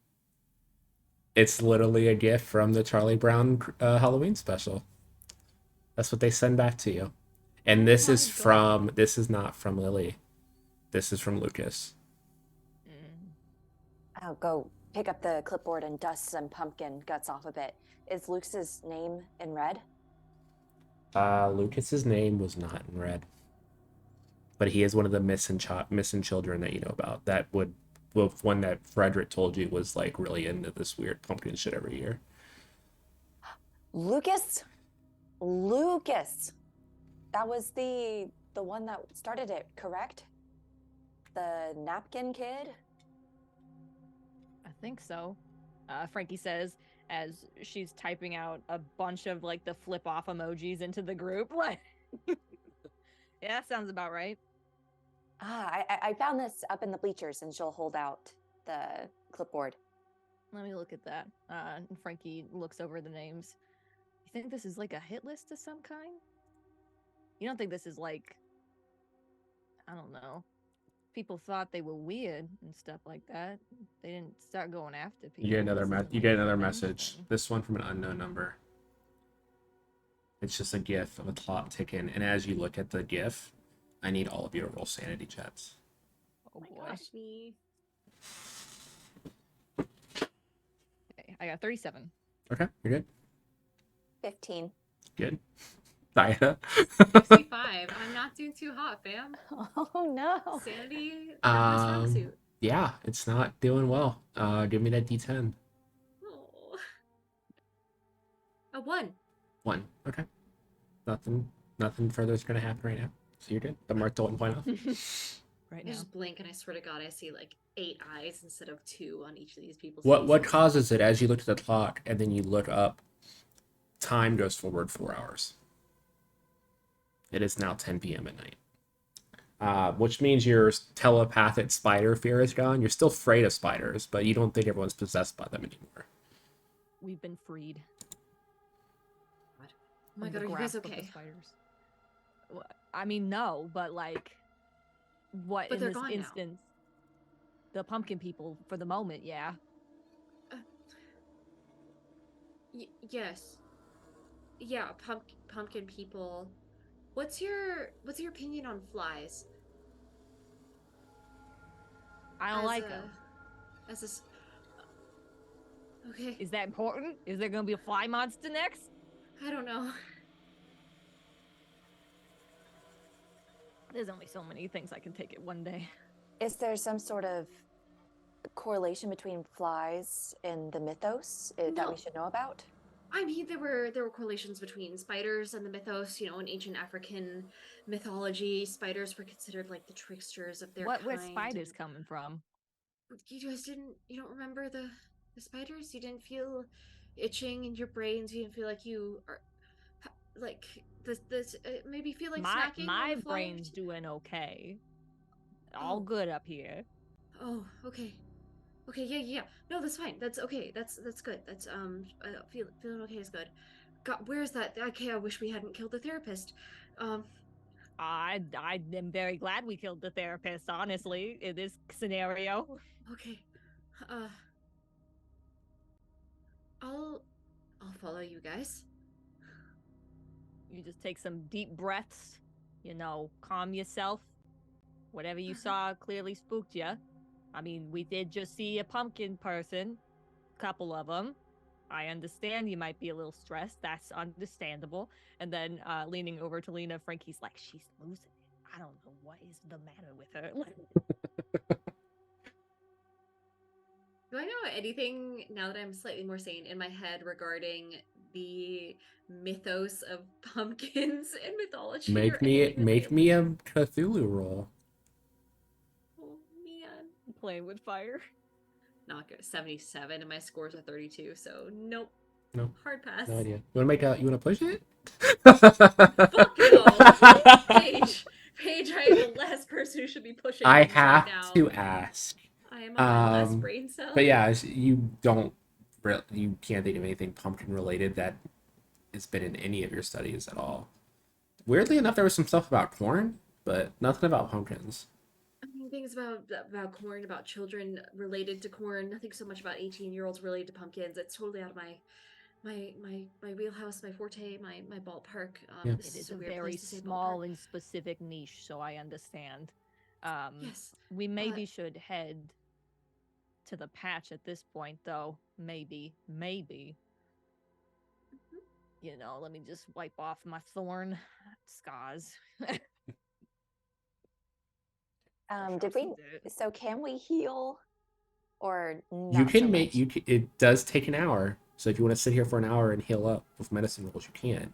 It's literally a gift from the Charlie Brown Halloween special. That's what they send back to you. And this is not from Lily. This is from Lucas. I'll go pick up the clipboard and dust some pumpkin guts off of it. Is Lucas's name in red? Lucas's name was not in red. But he is one of the missing children that you know about. That would... Well, one that Frederick told you was like really into this weird pumpkin shit every year. Lucas. That was the one that started it, correct? The napkin kid? I think so. Frankie says as she's typing out a bunch of like the flip off emojis into the group. Like, yeah, that sounds about right. I found this up in the bleachers, and she'll hold out the clipboard. Let me look at that. And Frankie looks over the names. You think this is like a hit list of some kind? You don't think this is like, I don't know, people thought they were weird and stuff like that? They didn't start going after people. You get another message. This one from an unknown number. It's just a GIF of a clock ticking, and as you look at the GIF, I need all of you to roll sanity checks. Oh my boy. gosh, me. Okay, I got 37. Okay, you're good. 15. Good. Diana. 65. I'm not doing too hot, fam. Oh no. Sanity, not my strong suit. Yeah, it's not doing well. Give me that D10. Oh. A 1. 1. Okay. Nothing further is gonna happen right now. So you're good. The mark don't point off. Right I now. just blink and I swear to God I see like 8 eyes instead of 2 on each of these people's What faces. causes it as you look at the clock and then you look up? Time goes forward 4 hours. It is now 10 p.m. at night. Which means your telepathic spider fear is gone. You're still afraid of spiders, but you don't think everyone's possessed by them anymore. We've been freed. Oh my God, are you guys okay? Well, I mean, no, but like, what But in they're this gone now. instance? The pumpkin people, for the moment, yeah. Yes. Yeah, pumpkin people. What's your opinion on flies? I don't as like a, them. as a, okay, Is that important? Is there gonna be a fly monster next? I don't know. There's only so many things I can take it one day. Is there some sort of correlation between flies and the mythos that we No. should know about? I mean, there were correlations between spiders and the mythos. You know, in ancient African mythology, spiders were considered like the tricksters of their Where kind. spiders coming from? You guys you don't remember the spiders? You didn't feel itching in your brains. You didn't feel like you are like this maybe feel like snacking on My the fly. brain's doing okay. All Oh, good up here. oh, okay. Okay, yeah. No, that's fine. That's okay. That's good. That's feeling okay is good. God, where's that? Okay, I wish we hadn't killed the therapist. Um, I am very glad we killed the therapist, honestly, in this scenario. okay. Uh, I'll I'll follow you guys. You just take some deep breaths, calm yourself. Whatever you saw clearly spooked you. I mean, we did just see a pumpkin person, couple of them. I understand you might be a little stressed. That's understandable. And then leaning over to Lena, Frankie's like, she's losing it. I don't know what is the matter with her. Do I know anything now that I'm slightly more sane in my head regarding the mythos of pumpkins and mythology or anything that Make me a Cthulhu roll. Oh man. Playing with fire. Not good. 77 and my scores are 32, so nope. No. Hard pass. No idea. You wanna push it? Fuck no. Paige, I am the last person who should be pushing I things right have now. to ask. I am on my last Um, brain cell. But yeah, you can't think of anything pumpkin related that has been in any of your studies at all. Weirdly enough, there was some stuff about corn, but nothing about pumpkins. I mean, things about corn, about children related to corn. Nothing so much about 18-year-olds related to pumpkins. It's totally out of my wheelhouse, my forte, my ballpark. Yeah. This It is is a a weird very place to say small ballpark. and specific niche, so I understand. Yes. We maybe should head to the patch at this point, though. Maybe. Let me just wipe off my thorn scars. Did we? So can we heal, or You not so can make much? it does take an hour. So if you want to sit here for an hour and heal up with medicine rolls, you can.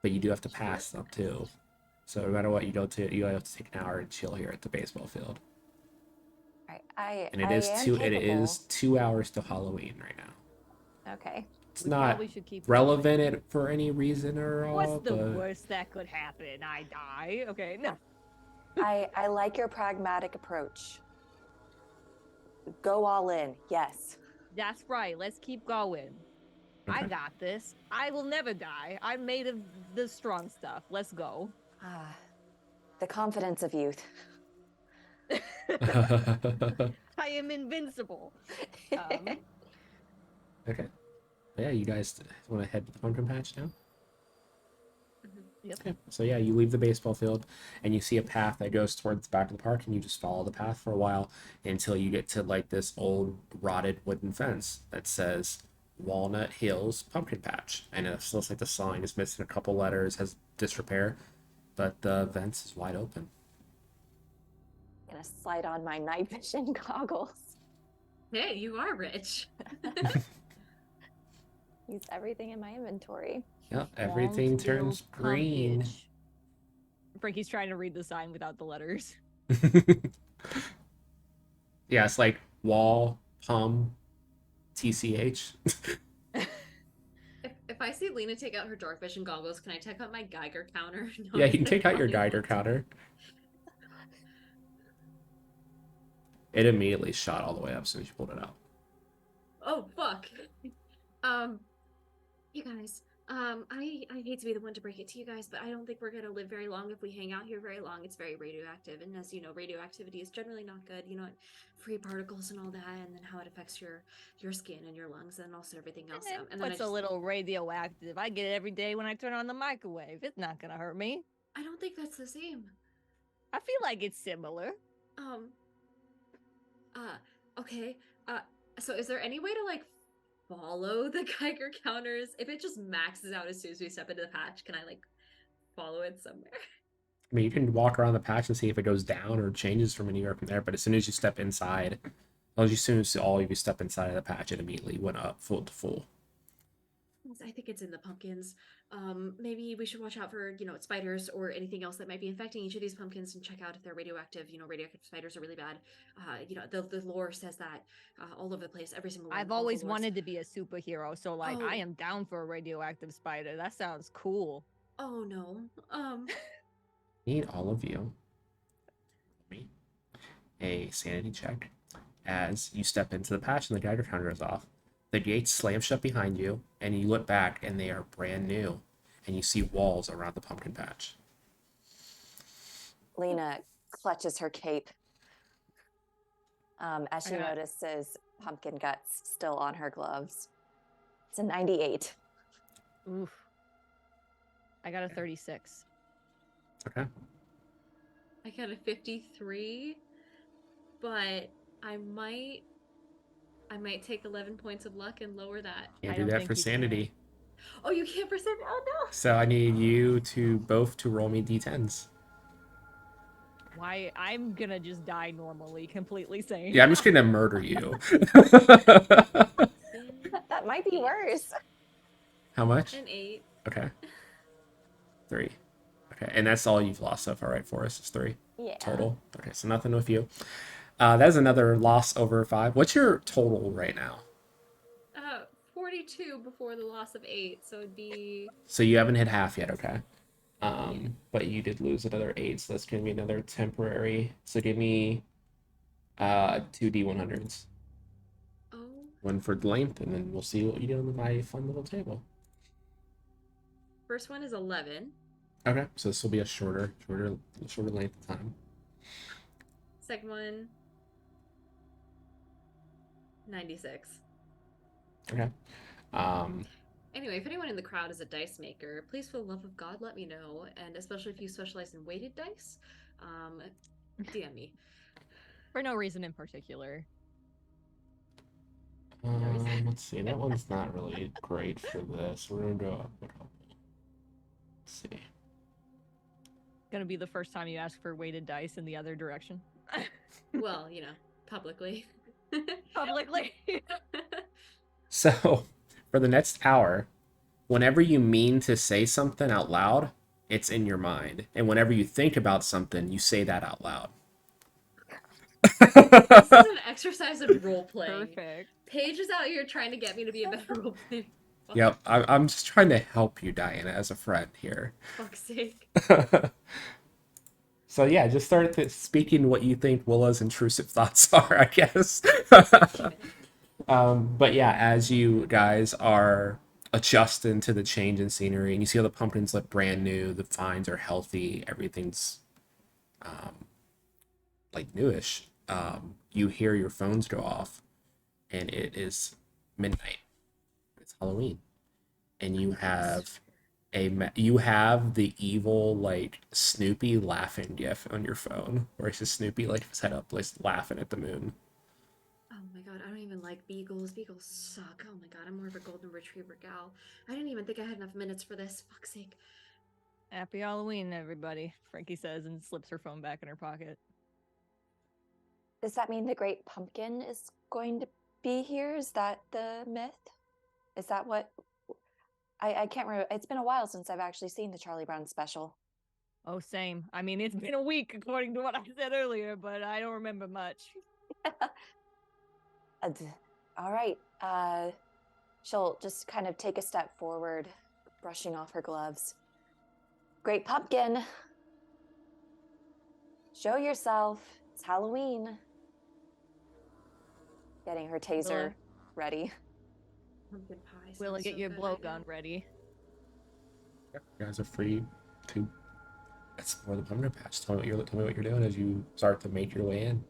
But you do have to pass them too. So no matter what you go to, you have to take an hour and chill here at the baseball field. I And I am it capable. is 2 hours to Halloween right now. Okay. It's We not probably should keep relevant for any reason or all. What's the but... worst that could happen? I die. Okay, no. I like your pragmatic approach. Go all in. Yes. That's right. Let's keep going. Okay. I got this. I will never die. I'm made of the strong stuff. Let's go. Ah, the confidence of youth. I am invincible. Okay. Yeah, you guys want to head to the pumpkin patch now? Yep. Okay. So yeah, you leave the baseball field and you see a path that goes towards the back of the park, and you just follow the path for a while until you get to like this old rotted wooden fence that says Walnut Hills Pumpkin Patch. And it looks like the sign is missing a couple letters, has disrepair, but the fence is wide open. I'm gonna slide on my night vision goggles. Hey, you are rich. Use everything in my inventory. Yeah, everything turns green. Frankie's trying to read the sign without the letters. Yeah, it's like wall, pum, TCH. If I see Lena take out her dark vision goggles, can I take out my Geiger counter? Yeah, you can take out your Geiger counter. It immediately shot all the way up as soon as you pulled it out. Oh fuck. You guys, I hate to be the one to break it to you guys, but I don't think we're gonna live very long if we hang out here very long. It's very radioactive, and as you know, radioactivity is generally not good. You know, free particles and all that, and then how it affects your skin and your lungs, and also everything else. And then What's a little radioactive? I get it every day when I turn on the microwave. It's not gonna hurt me. I don't think that's the same. I feel like it's similar. Okay. Uh, so is there any way to like follow the Geiger counters? If it just maxes out as soon as we step into the patch, can I like follow it somewhere? I mean, you can walk around the patch and see if it goes down or changes from anywhere from there. But as soon as you step inside, as soon as all of you step inside of the patch, it immediately went up full to full. I think it's in the pumpkins. Maybe we should watch out for, spiders or anything else that might be infecting each of these pumpkins and check out if they're radioactive. Radioactive spiders are really bad. The lore says that all over the place, every single one. I've all the always lores. wanted to be a superhero, so like I Oh. am down for a radioactive spider. That sounds cool. Oh no. Need all of you me a sanity check as you step into the patch and the Geiger counter is off. The gates slam shut behind you, and you look back, and they are brand new, and you see walls around the pumpkin patch. Lena clutches her cape as she notices pumpkin guts still on her gloves. It's a 98. Oof. I got a 36. Okay. I got a 53, but I might take 11 points of luck and lower that. Can't I do don't that think for you sanity. Oh, you can't for sanity? Oh no. So I need you to both to roll me d10s. Why? I'm gonna just die normally, completely sane. Yeah, I'm just gonna murder you. That might be worse. How much? An 8. Okay. 3. Okay, and that's all you've lost so far, right, Forrest? It's 3 Yeah. total. Okay, so nothing with you. That is another loss over 5. What's your total right now? 42 before the loss of 8, so it'd be. So you haven't hit half yet, okay? But you did lose another 8, so that's gonna be another temporary. So give me 2 D100s. Oh. One for length, and then we'll see what you do on my fun little table. First one is 11. Okay, so this will be a shorter length of time. Second one, 96. Okay. Anyway, if anyone in the crowd is a dice maker, please, for the love of God, let me know. And especially if you specialize in weighted dice, DM me. For no reason in particular. Let's see. That one's not really great for this. We're gonna go up a couple. Let's see. Gonna be the first time you ask for weighted dice in the other direction. Well, publicly. Publicly. So, for the next hour, whenever you mean to say something out loud, it's in your mind. And whenever you think about something, you say that out loud. This is an exercise in role playing. Perfect. Paige is out here trying to get me to be a better role player. Yep, I'm just trying to help you, Diana, as a friend here. Fuck's sake. So yeah, just start speaking what you think Willa's intrusive thoughts are, I guess. But yeah, as you guys are adjusting to the change in scenery, and you see how the pumpkins look brand new, the vines are healthy, everything's like newish. You hear your phones go off, and it is midnight. It's Halloween, and you have the evil like Snoopy laughing gif on your phone, where it's just Snoopy like set up like laughing at the moon. Oh my god, I don't even like beagles. Beagles suck. Oh my god, I'm more of a golden retriever gal. I didn't even think I had enough minutes for this. Fuck's sake. Happy Halloween, everybody, Frankie says and slips her phone back in her pocket. Does that mean the Great Pumpkin is going to be here? Is that the myth? Is that what? I can't remember. It's been a while since I've actually seen the Charlie Brown special. Oh, same. I mean, it's been a week according to what I said earlier, but I don't remember much. All right. She'll just kind of take a step forward, brushing off her gloves. Great Pumpkin, show yourself. It's Halloween. Getting her taser ready. Pumpkin pie. Willa, get so your good right blowgun now. ready. You guys are free to explore the pumpkin patch. Tell me what you're doing as you start to make your way in.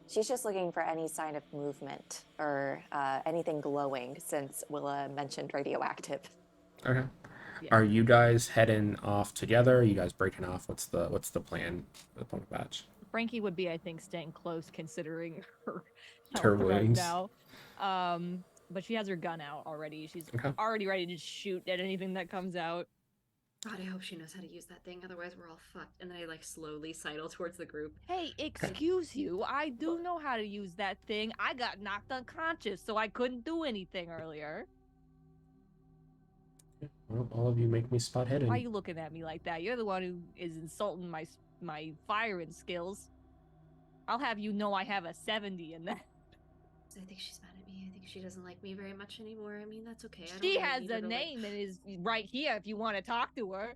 She's just looking for any sign of movement or anything glowing, since Willa mentioned radioactive. Okay. Yeah. Are you guys heading off together? Are you guys breaking off? What's the plan for the pumpkin patch? Frankie would be, I think, staying close considering her Her health right wounds. now. But she has her gun out already. She's Okay. already ready to shoot at anything that comes out. God, I hope she knows how to use that thing. Otherwise, we're all fucked. And then I like slowly sidle towards the group. Hey, excuse you. I do know how to use that thing. I got knocked unconscious, so I couldn't do anything earlier. Well, all of you make me spot hidden. Why are you looking at me like that? You're the one who is insulting my firing skills. I'll have you know I have a 70 in that. I think she's mad at me. I think she doesn't like me very much anymore. I mean, that's okay. I don't She really has need her a to, name and is right here if you want to talk to her.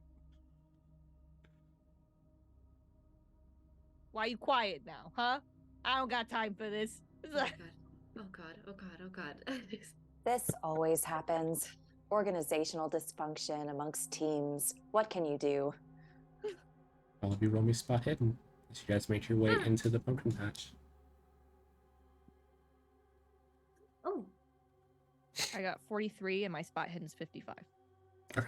Why are you quiet now, huh? I don't got time for this. Oh my god. Oh god. Oh god. Oh god. This always happens. Organizational dysfunction amongst teams. What can you do? All of you roll me spot hidden as you guys make your way into the pumpkin patch. Oh. I got 43 and my spot hidden's 55. I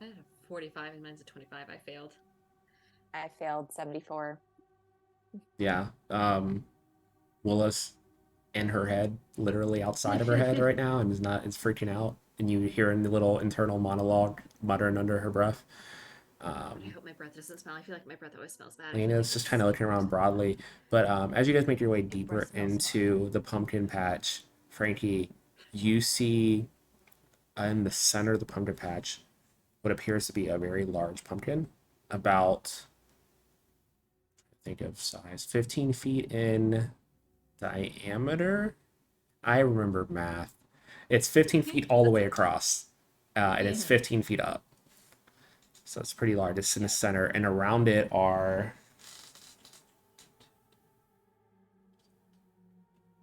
had a 45 and mine's a 25. I failed. I failed 74. Yeah. Willis in her head, literally outside of her head right now, and is freaking out. And you hear a little internal monologue muttering under her breath. I hope my breath doesn't smell. I feel like my breath always smells bad. Lena's just kind of looking around broadly. But as you guys make your way deeper into the pumpkin patch, Frankie, you see in the center of the pumpkin patch what appears to be a very large pumpkin, about, think of size, 15 feet in diameter. I remember math. It's 15 feet all the way across, and it's 15 feet up. So it's pretty large. It's in the center, and around it are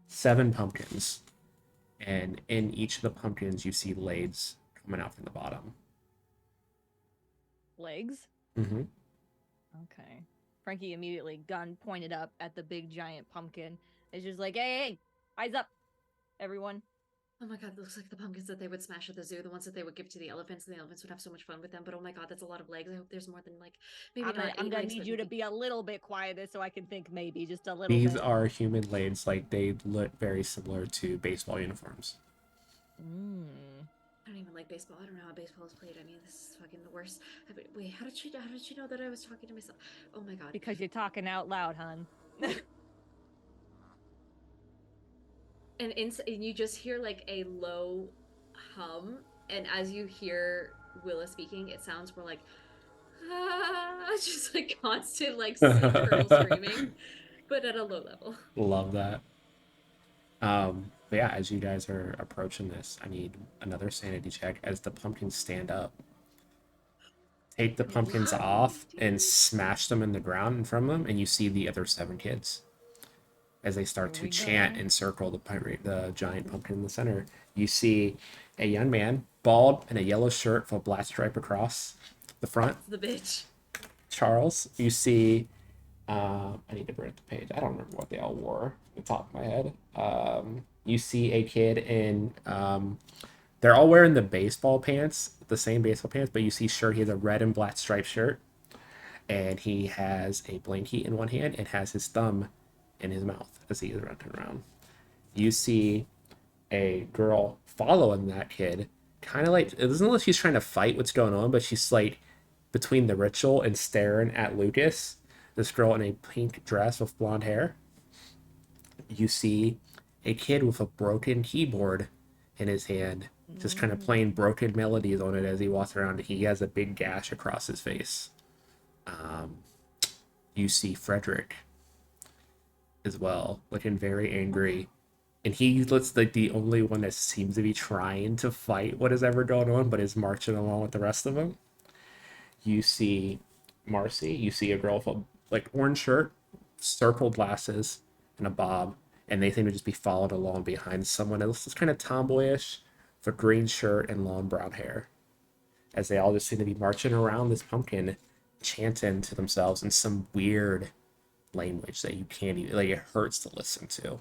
7 pumpkins. And in each of the pumpkins, you see blades coming out from the bottom. Legs? Mm-hmm. Okay. Frankie immediately, gun pointed up at the big giant pumpkin. It's just like, hey, eyes up, everyone. Oh my god, it looks like the pumpkins that they would smash at the zoo, the ones that they would give to the elephants, and the elephants would have so much fun with them. But oh my god, that's a lot of legs. I hope there's more than maybe I'm not gonna legs, need but you to maybe... be a little bit quieter so I can think maybe just a little These bit. are human blades. Like, they look very similar to baseball uniforms. I don't even like baseball. I don't know how baseball is played. I mean, this is fucking the worst. Wait, how did she know that I was talking to myself? Oh my god. Because you're talking out loud, hun. And you just hear like a low hum, and as you hear Willa speaking, it sounds more like just like constant like turtle screaming, but at a low level. Love that. But yeah, as you guys are approaching this, I need another sanity check as the pumpkins stand up. Take the pumpkins off and smash them in the ground in front of them, and you see the other 7 kids as they start to chant and circle the giant pumpkin in the center. You see a young man, bald, in a yellow shirt with a black stripe across the front. That's the bitch. Charles. You see, I need to bring up the page. I don't remember what they all wore off the top of my head. You see a kid in, they're all wearing the baseball pants, the same baseball pants, but you see he has a red and black striped shirt, and he has a blankie in one hand and has his thumb in his mouth as he is running around. You see a girl following that kid, kind of like, it doesn't look like she's trying to fight what's going on, but she's like between the ritual and staring at Lucas, this girl in a pink dress with blonde hair. You see a kid with a broken keyboard in his hand, just kind of playing broken melodies on it as he walks around. He has a big gash across his face. You see Frederick as well, looking very angry. And he looks like the only one that seems to be trying to fight what is ever going on, but is marching along with the rest of them. You see Marcy. You see a girl with a orange shirt, circled glasses, and a bob, and they seem to just be followed along behind someone else that's kind of tomboyish, with a green shirt and long brown hair, as they all just seem to be marching around this pumpkin, chanting to themselves in some weird language that you can't even, like, it hurts to listen to.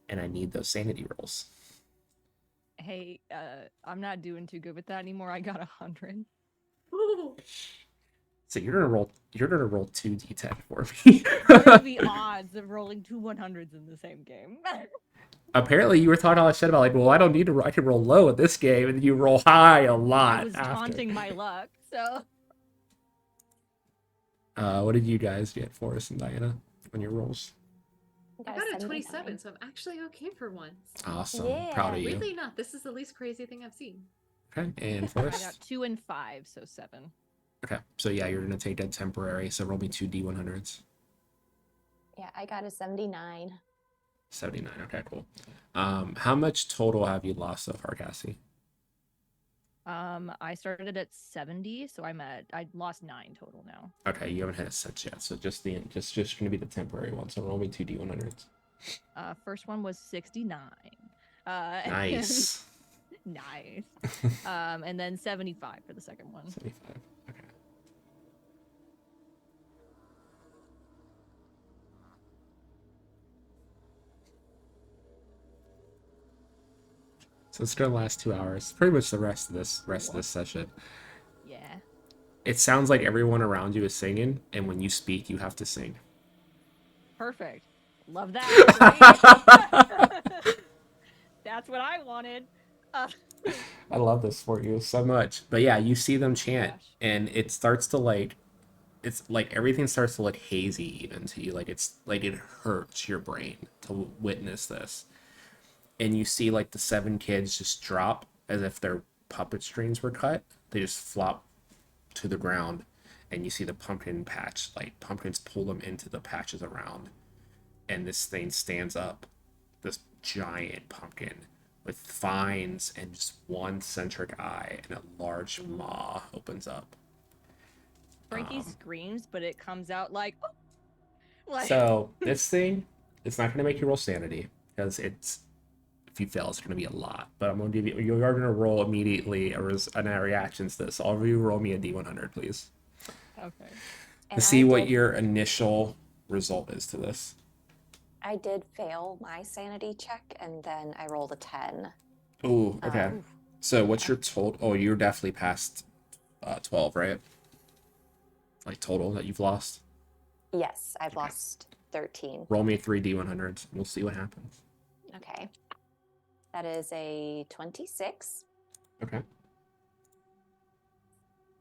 And I need those sanity rolls. Hey, I'm not doing too good with that anymore. I got 100. So you're gonna roll 2d10 for me. What are the odds of rolling 2 100s in the same game? Apparently you were talking all that shit about like, well, I don't need to I can roll low at this game, and you roll high a I lot was after. taunting my luck, so What did you guys get, Forrest and Diana, on your rolls? I got a 27, so I'm actually okay for once. Awesome. Yeah. Proud of you. Weirdly enough, this is the least crazy thing I've seen. Okay, and I Forrest? got 2 and 5, so 7. Okay, so yeah, you're gonna take that temporary, so roll me 2 D100s. Yeah, I got a 79. 79, okay, cool. How much total have you lost so far, Cassie? I started at 70, so I lost 9 total now. Okay, you haven't hit a set yet, so just gonna be the temporary one, so roll me 2 D100s. First one was 69. Nice. Nice. And then 75 for the second one. 75, okay. So it's gonna last 2 hours. Pretty much the rest of this session. Yeah. It sounds like everyone around you is singing, and when you speak, you have to sing. Perfect. Love that. Great. That's what I wanted. I love this for you so much. But yeah, you see them chant, Gosh. and it starts to like, it's like everything starts to look hazy even to you. Like it's like it hurts your brain to witness this. And you see like the 7 kids just drop as if their puppet strings were cut. They just flop to the ground, and you see the pumpkin patch, like pumpkins pull them into the patches around, and this thing stands up, this giant pumpkin with vines and just one centric eye, and a large maw opens up. Frankie screams, but it comes out like, So this thing, it's not going to make you roll sanity, because it's, if you fail, it's going to be a lot. But I'm going to give you, you are going to roll immediately a reaction to this. All of you roll me a D100, please. Okay. To see what your initial result is to this. I did fail my sanity check, and then I rolled a 10. Ooh, okay. So what's your total? Oh, you're definitely past 12, right? Like total that you've lost? Yes, I've lost 13. Roll me 3 D100s. We'll see what happens. Okay. That is a 26, Okay.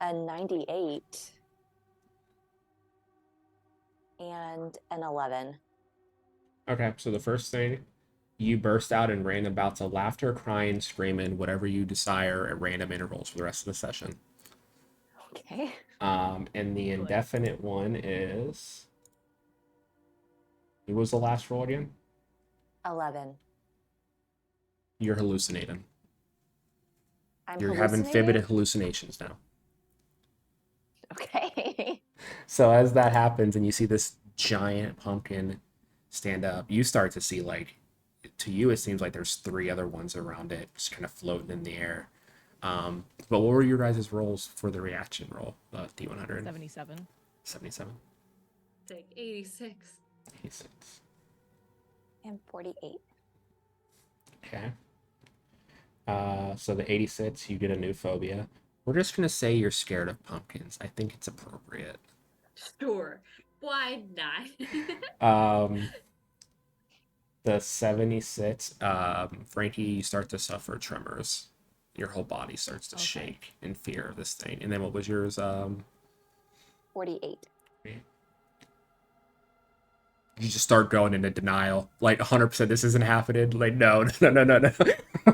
a 98, and an 11. Okay, so the first thing, you burst out in random bouts of laughter, crying, screaming, whatever you desire at random intervals for the rest of the session. Okay. And the indefinite one is... Who was the last roll again? 11. You're hallucinating. You're having hallucinating? vivid hallucinations now. Okay. So as that happens and you see this giant pumpkin stand up, you start to see, like, to you it seems like there's 3 other ones around it just kind of floating in the air. But what were your guys' rolls for the reaction roll? D100? 77. 77. Take 86. 86. And 48. Okay. So the 86, you get a new phobia. We're just gonna say you're scared of pumpkins. I think it's appropriate. Sure. Why not? The 76, Frankie, you start to suffer tremors. Your whole body starts to shake in fear of this thing. And then what was yours? 48. You just start going into denial. Like 100% this isn't happening. Like, no.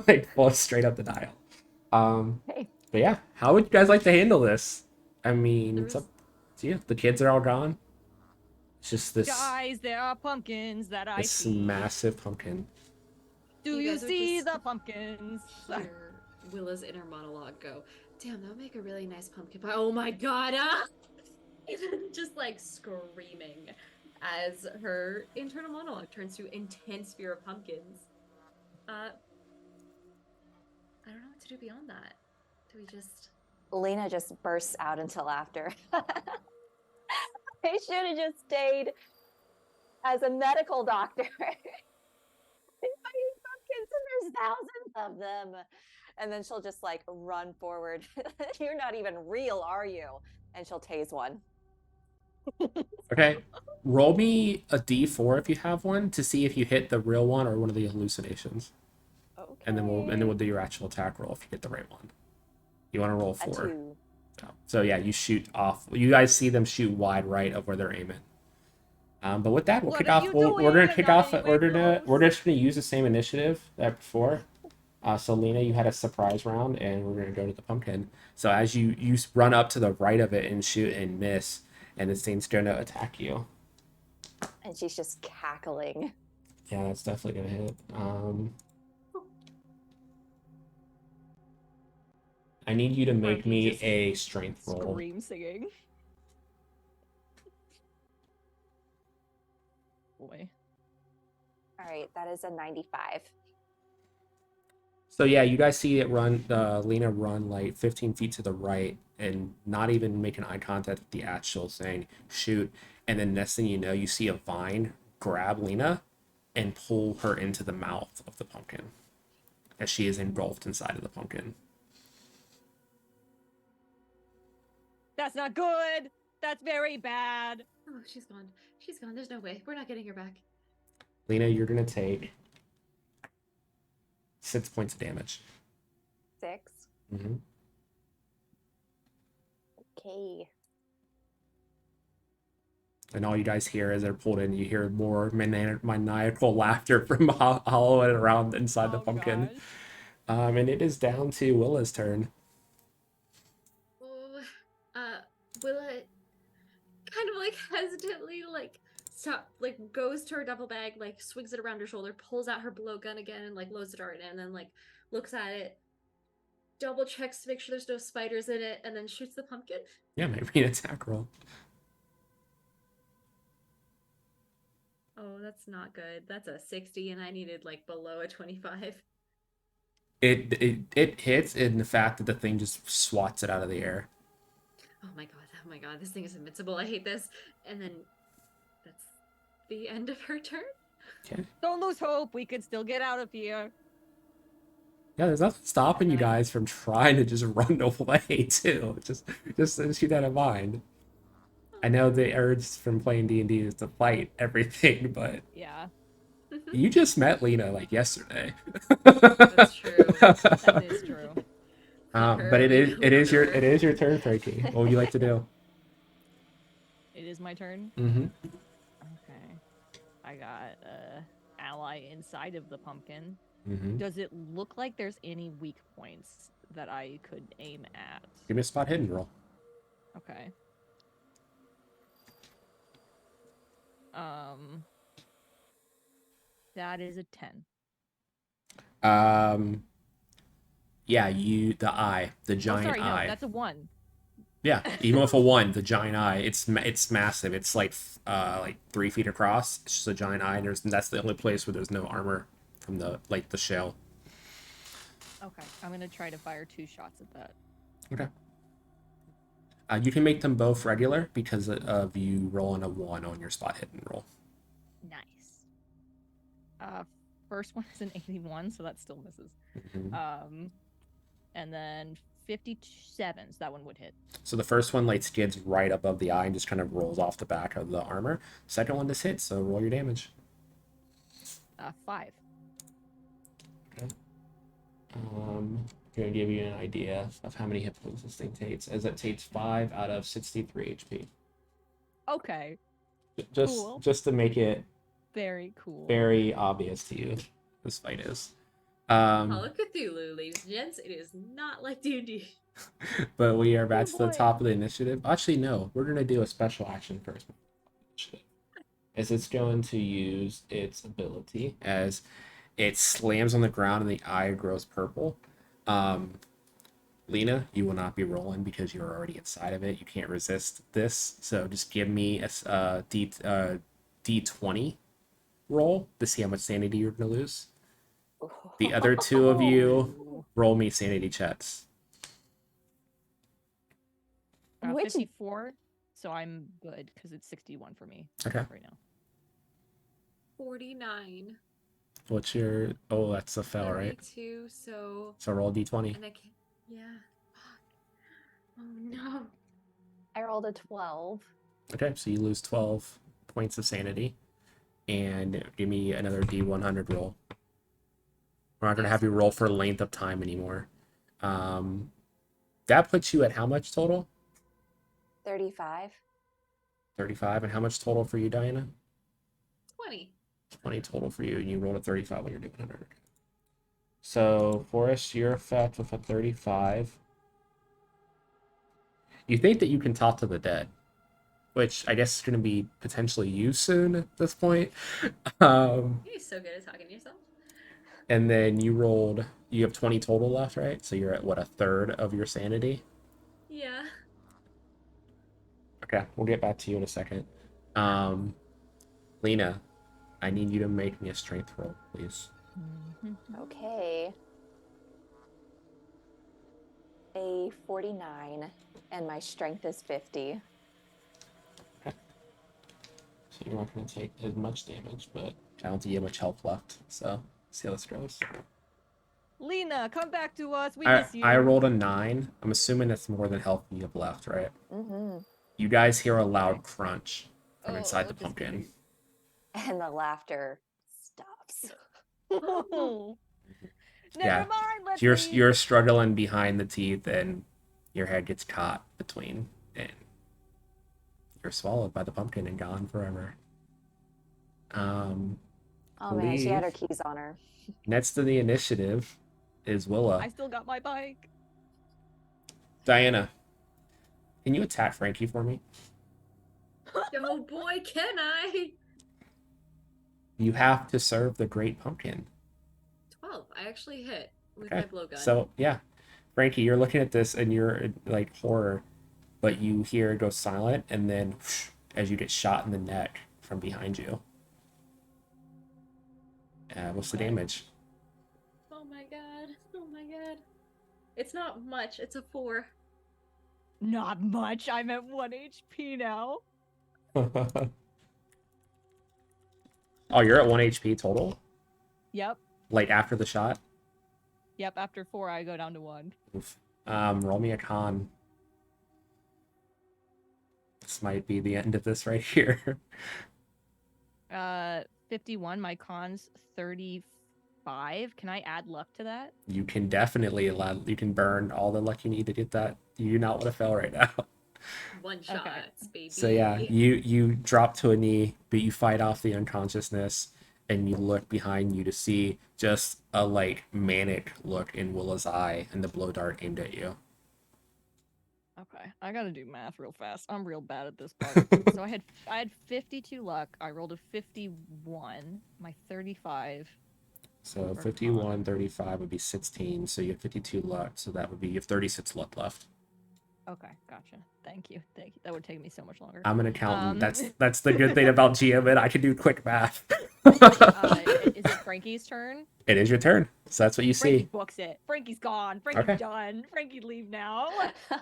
Like, full straight up denial. Okay. But yeah, how would you guys like to handle this? I mean, it's up to you. The kids are all gone. It's just this... Guys, there are pumpkins that I this see. massive pumpkin. Do You you guys are see just the pumpkins? Hear Willa's inner monologue go, damn, that would make a really nice pumpkin pie. Oh my god! Ah! Just like screaming as her internal monologue turns to intense fear of pumpkins. I don't know what to do beyond that. Do we just... Lena just bursts out into laughter. I should have just stayed as a medical doctor. Fighting pumpkins, and there's thousands of them. And then she'll just like run forward. You're not even real, are you? And she'll tase one. Okay. Roll me a d4 if you have one to see if you hit the real one or one of the hallucinations. Okay. And then we'll do your actual attack roll if you get the right one. You want to roll A 4. 2. So yeah, you shoot off. You guys see them shoot wide right of where they're aiming. But with that, we'll What kick are off. you We're doing? gonna kick Not off. anywhere We're close. just gonna use the same initiative that before. So Lena, you had a surprise round, and we're gonna go to the pumpkin. So as you run up to the right of it and shoot and miss, and this thing's gonna attack you. And she's just cackling. Yeah, that's definitely gonna hit. I need you to make Frankie me just a strength roll. Scream singing. Boy. All right, that is a 95. So yeah, you guys see it run, Lena run like 15 feet to the right and not even making eye contact with the actual saying shoot. And then next thing you know, you see a vine grab Lena and pull her into the mouth of the pumpkin as she is engulfed inside of the pumpkin. That's not good. That's very bad. Oh, she's gone. She's gone. There's no way. We're not getting her back. Lena, you're gonna take 6 points of damage. 6. Mm-hmm. Okay. And all you guys hear as they're pulled in, you hear more maniacal laughter from hollow and around inside the pumpkin. Gosh. And it is down to Willa's turn. Oh, Willa kind of like hesitantly goes to her duffel bag, like swings it around her shoulder, pulls out her blowgun again, and like loads the dart in, and then like looks at it, double checks to make sure there's no spiders in it, and then shoots the pumpkin. Yeah, maybe an attack roll. Oh, that's not good. That's a 60, and I needed like below a 25. It hits in the fact that the thing just swats it out of the air. Oh my god, this thing is invincible. I hate this. And then that's the end of her turn. Okay. Don't lose hope. We could still get out of here. Yeah, there's nothing stopping you guys from trying to just run away too. Just keep that in mind. I know the urge from playing D&D is to fight everything, but Yeah. you just met Lena like yesterday. That's true. That is true. But it is your turn, Frankie. What would you like to do? It is my turn. Mm-hmm. Okay. I got ally inside of the pumpkin. Mm-hmm. Does it look like there's any weak points that I could aim at? Give me a spot hidden roll. Okay. That is a 10. Yeah, the giant No, eye. that's a 1. Yeah, even with a 1, the giant eye, it's massive. It's like 3 feet across. It's just a giant eye. And that's the only place where there's no armor from the shell. Okay, I'm gonna try to fire 2 shots at that. Okay. You can make them both regular because of you rolling a 1 on your spot hidden roll. Nice. First one is an 81, so that still misses. Mm-hmm. And then 57, so that one would hit. So the first one skids right above the eye and just kind of rolls off the back of the armor. Second one just hits, so roll your damage. 5. Okay. Gonna give you an idea of how many hit points this thing takes, as it takes 5 out of 63 HP. Okay. Just to make it very cool, very obvious to you, this fight is. Call of Cthulhu, ladies and gents. It is not like D&D. But we are back to the boy. top of the initiative. Actually, no, we're gonna do a special action first. As it's going to use its ability as it slams on the ground and the eye grows purple. Lena, you will not be rolling because you're already inside of it. You can't resist this. So just give me a D20 roll to see how much sanity you're going to lose. The other 2 of you, roll me sanity checks. 54, so I'm good because it's 61 for me. Okay. Right now. 49. What's your... Oh, that's a fail, right? 32, so... So roll d20. And I can't... Yeah. Oh, no. I rolled a 12. Okay, so you lose 12 points of sanity. And give me another d100 roll. We're not going to have you roll for length of time anymore. That puts you at how much total? 35. 35. And how much total for you, Diana? 20. 20 total for you, and you rolled a 35 when you're doing 100. So, Forrest, your effect with a 35. You think that you can talk to the dead, which I guess is going to be potentially you soon at this point. You're so good at talking to yourself. And then you have 20 total left, right? So you're at what, a third of your sanity? Yeah. Okay, we'll get back to you in a second. Lena, I need you to make me a strength roll, please. Okay. A 49, and my strength is 50. Okay. So you're not going to take as much damage, but I don't think you have much health left. So, see how this goes. Lena, come back to us. We miss you. I rolled a 9. I'm assuming that's more than health you have left, right? Mm-hmm. You guys hear a loud crunch from inside the just pumpkin. And the laughter stops. Never Yeah. mind. Let's You're struggling behind the teeth, and your head gets caught between, and you're swallowed by the pumpkin and gone forever. Oh man, she had her keys on her. Next to the initiative is Willa. I still got my bike. Diana, can you attack Frankie for me? Oh boy, can I? You have to serve the great pumpkin. 12. I actually hit with Okay. my blowgun. So yeah, Frankie, you're looking at this and you're like horror, but you hear it go silent, and then whoosh, as you get shot in the neck from behind you. What's the damage? Oh my god. Oh my god. It's not much. It's a 4. Not much. I'm at 1 HP now. Oh, you're at 1 HP total? Yep. Like after the shot? Yep. After 4, I go down to 1. Oof. Roll me a con. This might be the end of this right here. 51. My con's 35. Can I add luck to that? You can definitely you can burn all the luck you need to get that. You do not want to fail right now. One shots, baby. So yeah, you drop to a knee, but you fight off the unconsciousness, and you look behind you to see just a like manic look in Willa's eye and the blow dart aimed at you. Okay, I gotta do math real fast. I'm real bad at this part. So I had 52 luck. I rolled a 51. My 35. So 51, 35 would be 16. So you have 52 luck. So that would be you have 36 luck left. Okay, gotcha. Thank you. That would take me so much longer. I'm an accountant. That's the good thing about GM. I can do quick math. Is it Frankie's turn? It is your turn. So that's what you Frankie see. books it. Frankie's gone. Frankie's Okay. done. Frankie leave now. It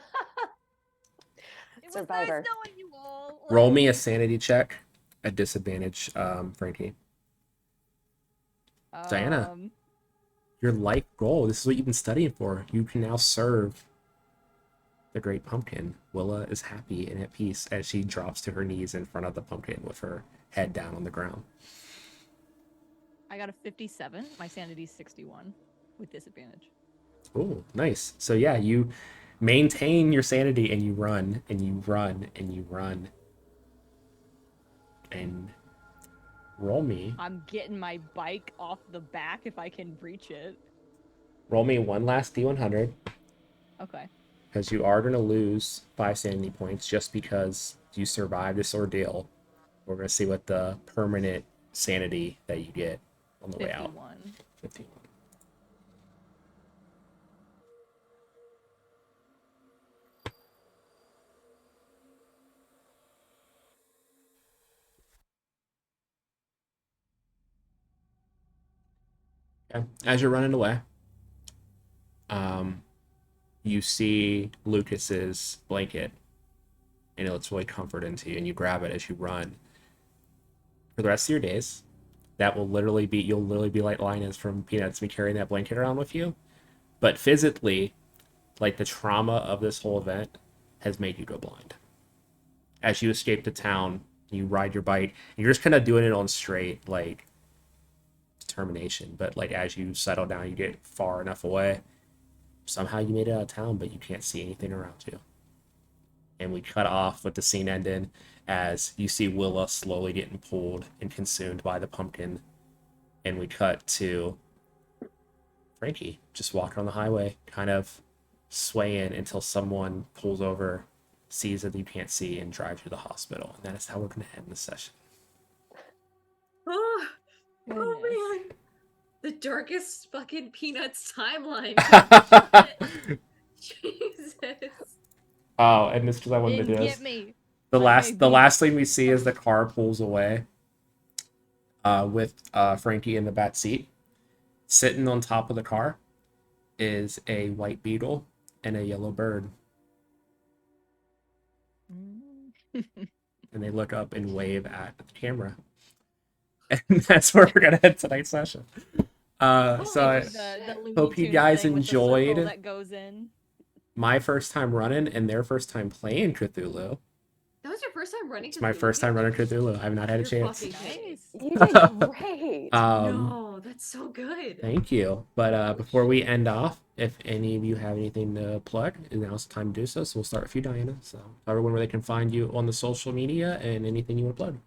was Survivor. nice knowing you all. Roll me a sanity check at disadvantage, Frankie. Diana. Your life goal. This is what you've been studying for. You can now serve the great pumpkin. Willa is happy and at peace as she drops to her knees in front of the pumpkin with her head down on the ground. I got a 57. My sanity's 61 with disadvantage. Oh, nice. So yeah, you maintain your sanity and you run and you run and you run. And roll me. I'm getting my bike off the back if I can reach it. Roll me one last D100. Okay. Because you are going to lose 5 sanity points just because you survived this ordeal. We're going to see what the permanent sanity that you get on the way out. 51. Okay. As you're running away, you see Lucas's blanket, and it's really comforting to you, and you grab it as you run. For the rest of your days, that will literally be, you'll literally be like Linus from Peanuts, be carrying that blanket around with you. But physically, like the trauma of this whole event has made you go blind. As you escape the town, you ride your bike, and you're just kind of doing it on straight, like determination. But like as you settle down, you get far enough away. Somehow you made it out of town, but you can't see anything around you. And we cut off with the scene ending as you see Willa slowly getting pulled and consumed by the pumpkin. And we cut to Frankie just walking on the highway, kind of swaying until someone pulls over, sees that you can't see, and drives you to the hospital. And that is how we're going to end the session. Oh, Goodness. oh man. The darkest fucking Peanuts timeline. Jesus. Oh, and this is what I wanted to Didn't do. get me. The I last may the be- last thing we see is the car pulls away with Frankie in the back seat. Sitting on top of the car is a white beetle and a yellow bird. Mm. And they look up and wave at the camera. And that's where we're gonna end tonight's session. So I The Looney hope you Tunes guys thing with the circle enjoyed that goes in. my first time running and their first time playing Cthulhu. That was your first time running? It's my first time running Cthulhu. I've not had a You're chance. fucking kidding. Nice. You did great. No, that's so good. Thank you. But before we end off, if any of you have anything to plug, now's the time to do so. So we'll start with you, Diana. So everyone where they can find you on the social media and anything you want to plug.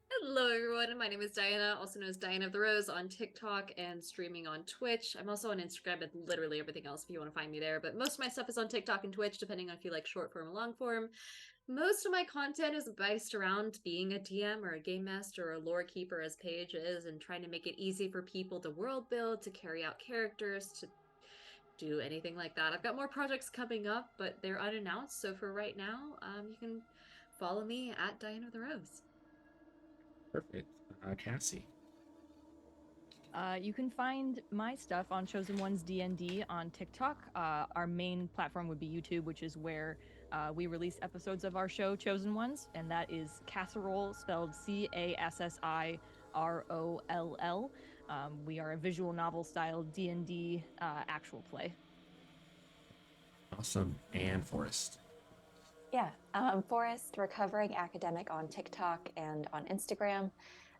Hello, everyone. My name is Diana, also known as Diana of the Rose on TikTok and streaming on Twitch. I'm also on Instagram and literally everything else if you want to find me there. But most of my stuff is on TikTok and Twitch, depending on if you like short form or long form. Most of my content is based around being a DM or a game master or a lore keeper, as Paige is, and trying to make it easy for people to world build, to carry out characters, to do anything like that. I've got more projects coming up, but they're unannounced. So for right now, you can follow me at Diana of the Rose. Perfect. Cassie. You can find my stuff on Chosen Ones D&D on TikTok. Our main platform would be YouTube, which is where we release episodes of our show Chosen Ones, and that is Casserole, spelled Cassirol. We are a visual novel style D&D actual play. Awesome. And Forrest. Yeah, Forrest, recovering academic on TikTok and on Instagram.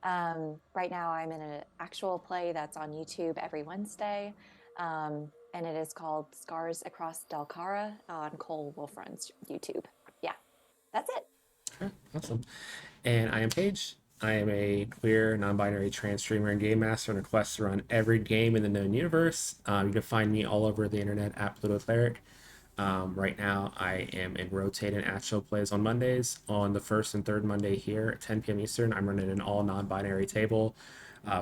Right now, I'm in an actual play that's on YouTube every Wednesday, and it is called Scars Across Delcara on Cole Wolfrun's YouTube. Yeah, that's it. Okay, awesome. And I am Paige. I am a queer, non-binary trans streamer and game master on a quest to run every game in the known universe. You can find me all over the internet at Pluto Cleric. Right now, I am in rotating actual plays on Mondays. On the first and third Monday here at 10 p.m. Eastern, I'm running an all non-binary table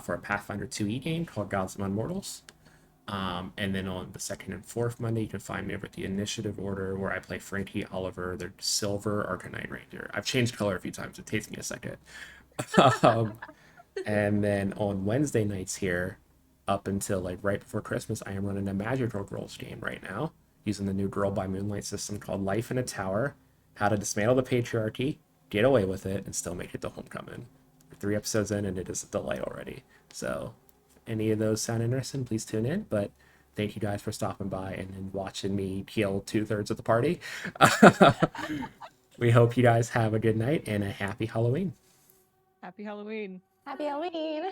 for a Pathfinder 2e game called Gods Among Mortals. And then on the second and fourth Monday, you can find me over at the Initiative Order, where I play Frankie Oliver, the Silver Arcanine Ranger. I've changed color a few times. It takes me a second. And then on Wednesday nights here, up until like right before Christmas, I am running a Magical Girls game right now, using the new Girl by Moonlight system called Life in a Tower, how to dismantle the patriarchy, get away with it, and still make it to homecoming. 3 episodes in, and it is a delight already. So, if any of those sound interesting, please tune in. But thank you guys for stopping by and watching me kill 2/3 of the party. We hope you guys have a good night and a happy Halloween. Happy Halloween. Happy Halloween.